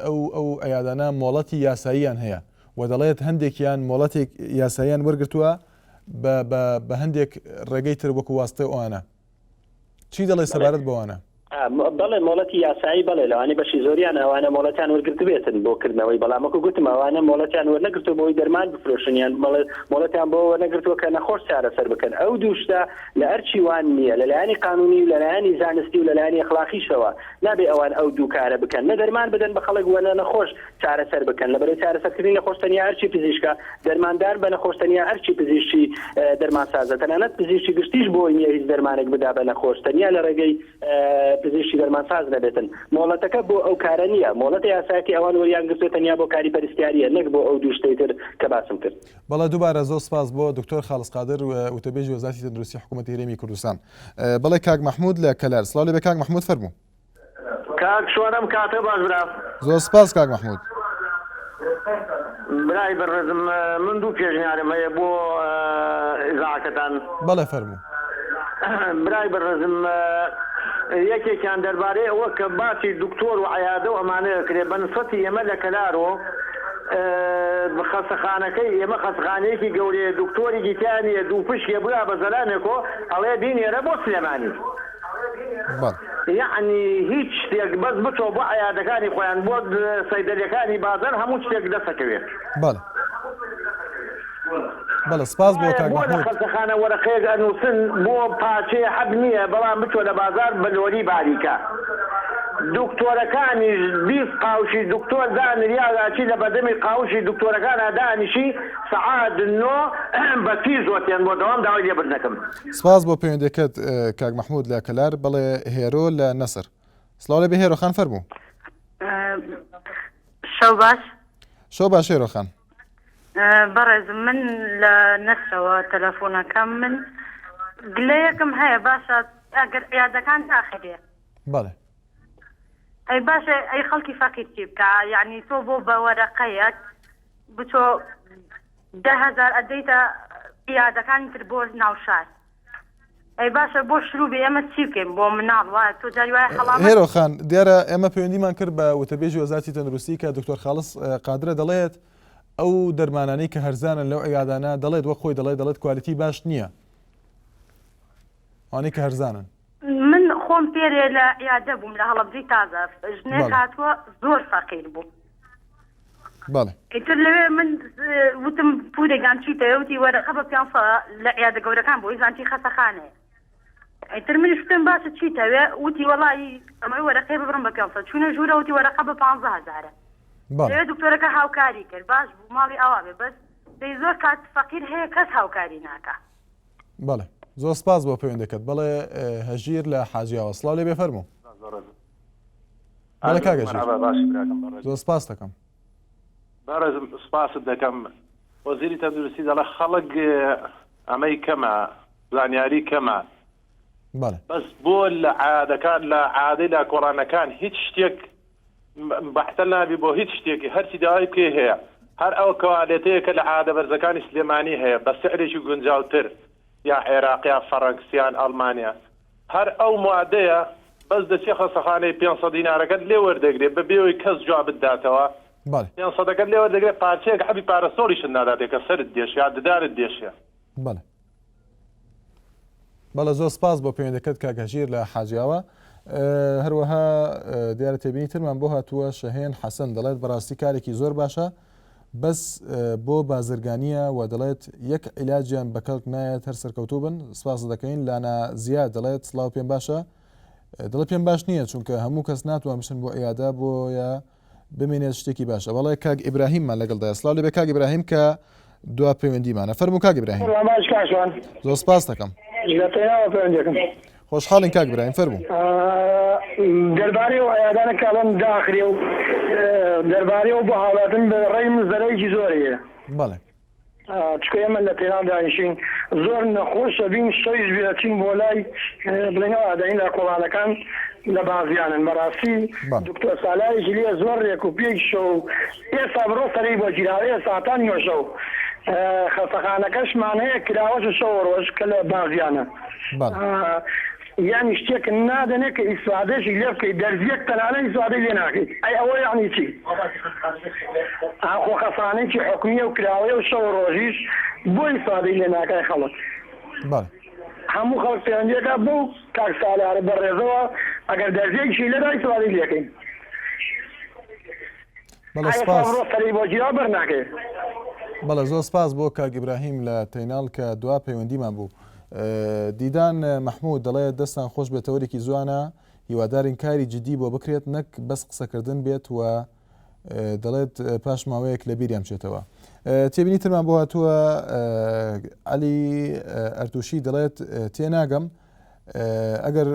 ئەو ئەیادانە مۆڵەتی یاساییان هەیە و دەڵێت هەندێکیان مۆڵەتێک یاساییان وەرگرتووە بە هەندێک ڕێگەی تر وەکو واستە ئەوانە. چی دەڵێ سەبارەت بەوانە؟ بەڵێ مۆڵەتی یاسایی بەڵێ لەوانەی بەشی زۆریان ئەوانە مۆڵەتیان وەرگرت بێتن بۆکردنەوەی بەڵامەکو گوتم ئەوانە مۆڵەتیان وەرنەگرتووە بۆی دەرمان بفرۆشنیان مۆڵەتیان بۆ وەرنەگرتووە کە نەخۆش چارەسەر بکەن. ئەو دووشتە لە ئەرچی وان نییە لەلایەنی قانونی و لەلایەنی زانستی و لەلایەنی ئەخلاقیشەوە نابێ ئەوان ئەو دوو کارە بکەن نە دەرمان بدەن بە خەڵک وەنە نەخۆش چارەسەر بکەن لەبەرەوەی چارەسەرکردنی نەخۆشتەنیا ئەرچی پزیشکە دەرماندار بە نەخۆشتەنیا ئەرچی پزیشکی دەرمانسازە تەنانەت پزیشکی گشتیش بۆی نییە هیچ دەرمانێک بدا بە نەخۆشتەنیا لە ڕێگەی پزیشکی دەرمانساز نەبێتن. مۆڵەتەکە بۆ ئەو کارە نییە مۆڵەتی یاساکی ئەوان وەریان گرتووە تەنیا بۆ کاری پەرستیاریە نەک بۆ ئەو دووشتەی تر کە باسم کرد. بەڵێ دووبارە زۆر سپاس بۆ دکتۆر خالص قادر وتەبێژی وەزارەتی تەندروستی حکوومەتی هەرێمی کوردستان. بەڵێ کاک محمود لە کەلار سڵاو لێ بێ کاک محمود فەرموو. کاک شوانم کاتە باش برا. زۆر سپاس کاک محمود. برای بەڕێزم من دوو پێشنیارم هەیە بۆ ئیزاعەکەتان. بەڵێ فەرموو. برای بەڕێزم یەکێکیان دەربارەی ئەوە کە باسی دکتۆر و عەیادە و ئەمانەیە کرێ بە نسبەتی ئێمە لە کەلارۆ خەستەخانەکەی ئێمە خەستەخانەیەکی گەورەیە دکتۆرێکی تیانە دوو پشکێ برا بە زەلامێکۆ ئەڵێ بینێرە بۆ سلێمانی. یعنی هیچ شتێک بەس بچۆ بۆ عەیادەکانی خۆیان بۆ سەیدەریەکانی بازار هەموو شتێک دەسەکەوێت. بەڵێ سپاس بۆ کاک محمود. بۆ لە خەستەخانە وەرەقەیەک ئەنووسن بۆ پاچەیە حەب نییە بەڵام بچۆ لە بازار بە لۆری باریکە. دکتۆرەکانی 20 قاوشی دکتۆر دانریاچی لە بەدەمی قاوشی دکتۆرەکانە دانیشی سەعات 9 بە پیزۆتیان بۆ دەوام داوای لێبردنەکەم. سپاس بۆ پەیوەندیەکەت کاک محمود لە کەلار. بەڵێ هێرۆ لە نەسر سڵاو لێ بێ هێرۆخان فەرموو. شەو باش. شەو باش هێرۆخان. بەڕێزم من لە نەسرەوە تەلەفۆنەکەم من گلەیەکم هەیە باشە ئەگەر عیادەکان تاخیرێ. بەڵێ. ئەی باشە ئەی خەڵکی فەقیر چی بکە یعنی تۆ بۆ بە وەرەقەیەک بچۆ 10,000 ئەدەیتە عیادەکانی تر بۆ ناوشار. ئەی باشە بۆ شروع ئێمە چی بکەین بۆ مناڵ وایە تۆ جاری وایە خەڵامەت. هێرۆخان دیارە ئێمە پەیوەندیمان کرد بە وتەبێژی وەزارەتی تەندروستی کە دکتۆر خالص قادرە دەڵێت ئەو دەرمانانەی کە هەرزانن لەو عیادانە دەڵێت وە خۆی دەڵێت کوالیتی باش نییە ئەوانەی کە هەرزانن. من خۆم پێرێ لە عیادە بووم لە هەڵەبجەی تازە ژنێک هاتووە زۆر فەقیر بوو. ئیتر لەوێ من وتم پورێکان چیتەوە وتی وەرەقە بە 500 لە عیادە گەورەکان بۆ ئیزانتی خەستەخانەیە. ئیتر منیش وتم باشە چیتەوێ وتی وەڵی ئەمەی وەرەقەی ببڕم بە 500 چوونە ژوورە وتی وەرەقە بە 15,000. لەوێ دکتۆرەکە هاوکاری کرد باش بوو ماڵی ئەوا بێ بەس دەی زۆر کات فەقیر هەیە کەس هاوکاری ناکە. بەڵێ زۆر سپاس بۆ پەیوەندەکەت. بەڵێ هەژیر لە حاجیاوە سڵاو لێ بێ فەرموو. بەڵێ کاک هەژیر زۆر سپاس دەکەم. بەڕێزم سپاست دەکەم. وەزیری تەندروستی دەڵێ خەڵک ئەمەی کەمە زانیاری کەمە بەس بۆ لە عادەکان لە عادەی لە کۆڕانەکان هیچ شتێک بەحتە نابی بۆ هیچ شتێکی هەرچی داوای پێ هەیە هەر ئەو کەوالێتەیە کە لە عادە بەرزەکانی سلێمانی هەیە بە سعرێکی گونجاوتر یا عێراقیا فەڕەنسیان ئەڵمانیا هەر ئەو موادەیە بەس دەچێ خەستەخانەی 500 دینارەکەت لێ وەردەگرێت بە بێەوەی کەس جواب بداتەوە 500ەکەت لێ وەردەگرێت پارچەیەک حەبی پارەسۆڵیشت ناداتێت کە سەرت دێش یا ددارت دێشە. بەڵێ زۆر سپاس بۆ پەیوەندەکەت کاک هەژیر لە حاجیاوە. هەروەها دیارە تێبینی ترمان بۆ هاتووە شەهێن حەسەن دەڵێت بەڕاستی کارێکی زۆر باشە بەس بۆ بازرگانیە و دەڵێت یەک عیلاجیان بە کەڵک نایەت هەر سەرکەوتوو بن. سپاس دەکەین لانا زیاد دەڵێت سڵاو پێم باشە دڵ پێم باش نییە چونکە هەموو کەس ناتوان بشن بۆ عیادا بۆیە بمێنێت شتێکی باشە. بەڵێ کاک ئیبراهیممان لەگەڵدایە سڵاو لێ بێ کاک ئیبراهیم کە دوا پەیوەندیمانە فەرموو کاک ئیبراهیم. زۆر سپاس دەکەم. خۆشحاڵین کاک ئیبراهیم فەرموو. دەربارەی و عیادانە کاڵم داخرێ و دەربارەی و بە حاڵاتن بە ڕێی مزدەرەیەکی زۆرەیە. بەڵێ چکە ئێمە لە پێیان دانیشین زۆر نەخۆشە بین شەویش بێچین بۆ لای بڵێنەوە ئادەین لە کۆڵانەکان لە بازیانن بەڕاستی دکتۆر سالایشی لێ زۆر ڕێک و پێیشە و ئێستا بڕۆ سەرەی بۆ گیراوە ئێستاتان نوێژە و خەستەخانەکەشمان هەیە کراوەش شەو ڕۆژ کە لە بازیانە یانی شتێک نادەنێ کە ئیسوادێشی لێ بکەیت دەرزیەک تەنانە ئیسوادەی لێ ناکەیت ئەی ئەوە یانی چی خۆ خەسانێکی حکومیە و کراوەیە و شەو ڕۆژیش بۆ ئیسوادەی لێ ناکای خەڵک هەموو خەڵک پەیوەندیەکە بۆ کاک سالارە بەڕێزەوە ئەگەر دەرزیەکیشی لێدا ئیسوادەی لێکەین سەری بۆ گیرا بەرناکەێت بەڵێ زۆر سپاس بۆ کاک ئیبراهیم لە تەیناڵ کە دوا پەیوەندیمان بوو دیدان مەحموود دەڵێت دەستان خۆش بێتەوەرێکی جوانە هیوادارین کاری جدی بۆ بکرێت نەک بەس قسەکردن بێت و دەڵێت پاش ماوەیەک لە بیریان بچێتەوە تێبینی ترمان بۆ هاتووە عەلی ئەرتوشی دەڵێت تێناگەم ئەگەر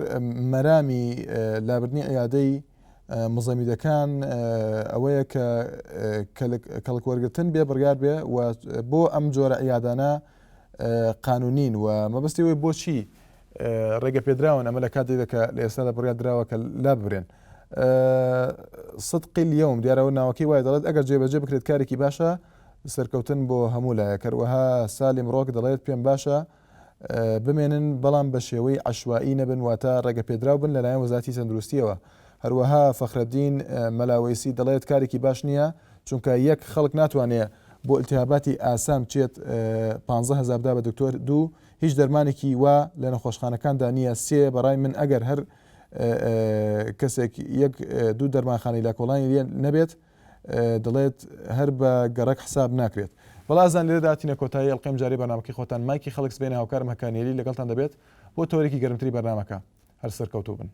مەرامی لابردنی عیادەی مزەمیدەکان ئەوەیە کە کەڵک وەرگرتن بێ بڕیار بێ و بۆ ئەم جۆرە عیادانە قانونین و مەبەستیەوەی بۆچی ڕێگە پێدراون ئەمە لە کاتێکدا کە لە ئێستا لە بڕیار دراوە کە لا ببرێن صدقی اليوم دیارەوە ناوەکەی وایە دەڵێت ئەگەر جێبەجێ بکرێت کارێکی باشە سەرکەوتن بۆ هەموو لایەک هەروەها سالیم ڕۆک دەڵێت پێم باشە بمێنن بەڵام بە شێوەی عەشوایی نەبن واتە ڕێگە پێدراو بن لەلایەن وەزارەتی تەندروستیەوە هەروەها فەخرەدین مەلاوەیسی دەڵێت کارێکی باش نییە چونکە یەک خەڵک ناتوانێت بۆ التهاباتی ئاسام بچێت 15,000 دا بە دکتۆر دوو هیچ دەرمانێکی وا لە نەخۆشخانەکاندا نییە سێ بەڕای من ئەگەر هەر کەسێک یەک دوو دەرمانخانەی لە کۆڵانی لێ نەبێت دەڵێت هەر بە گەڕک حساب ناکرێت بەڵازان لێرە داتینە کۆتایی ئەڵقەی جاری بەرنامەکەی خۆتان مایکی خەڵک سبێنە هاوکارم هەکانیێلی لەگەڵتان دەبێت بۆ تۆرێکی گەرمتری بەرنامەکە هەر سەرکەوتوو بن.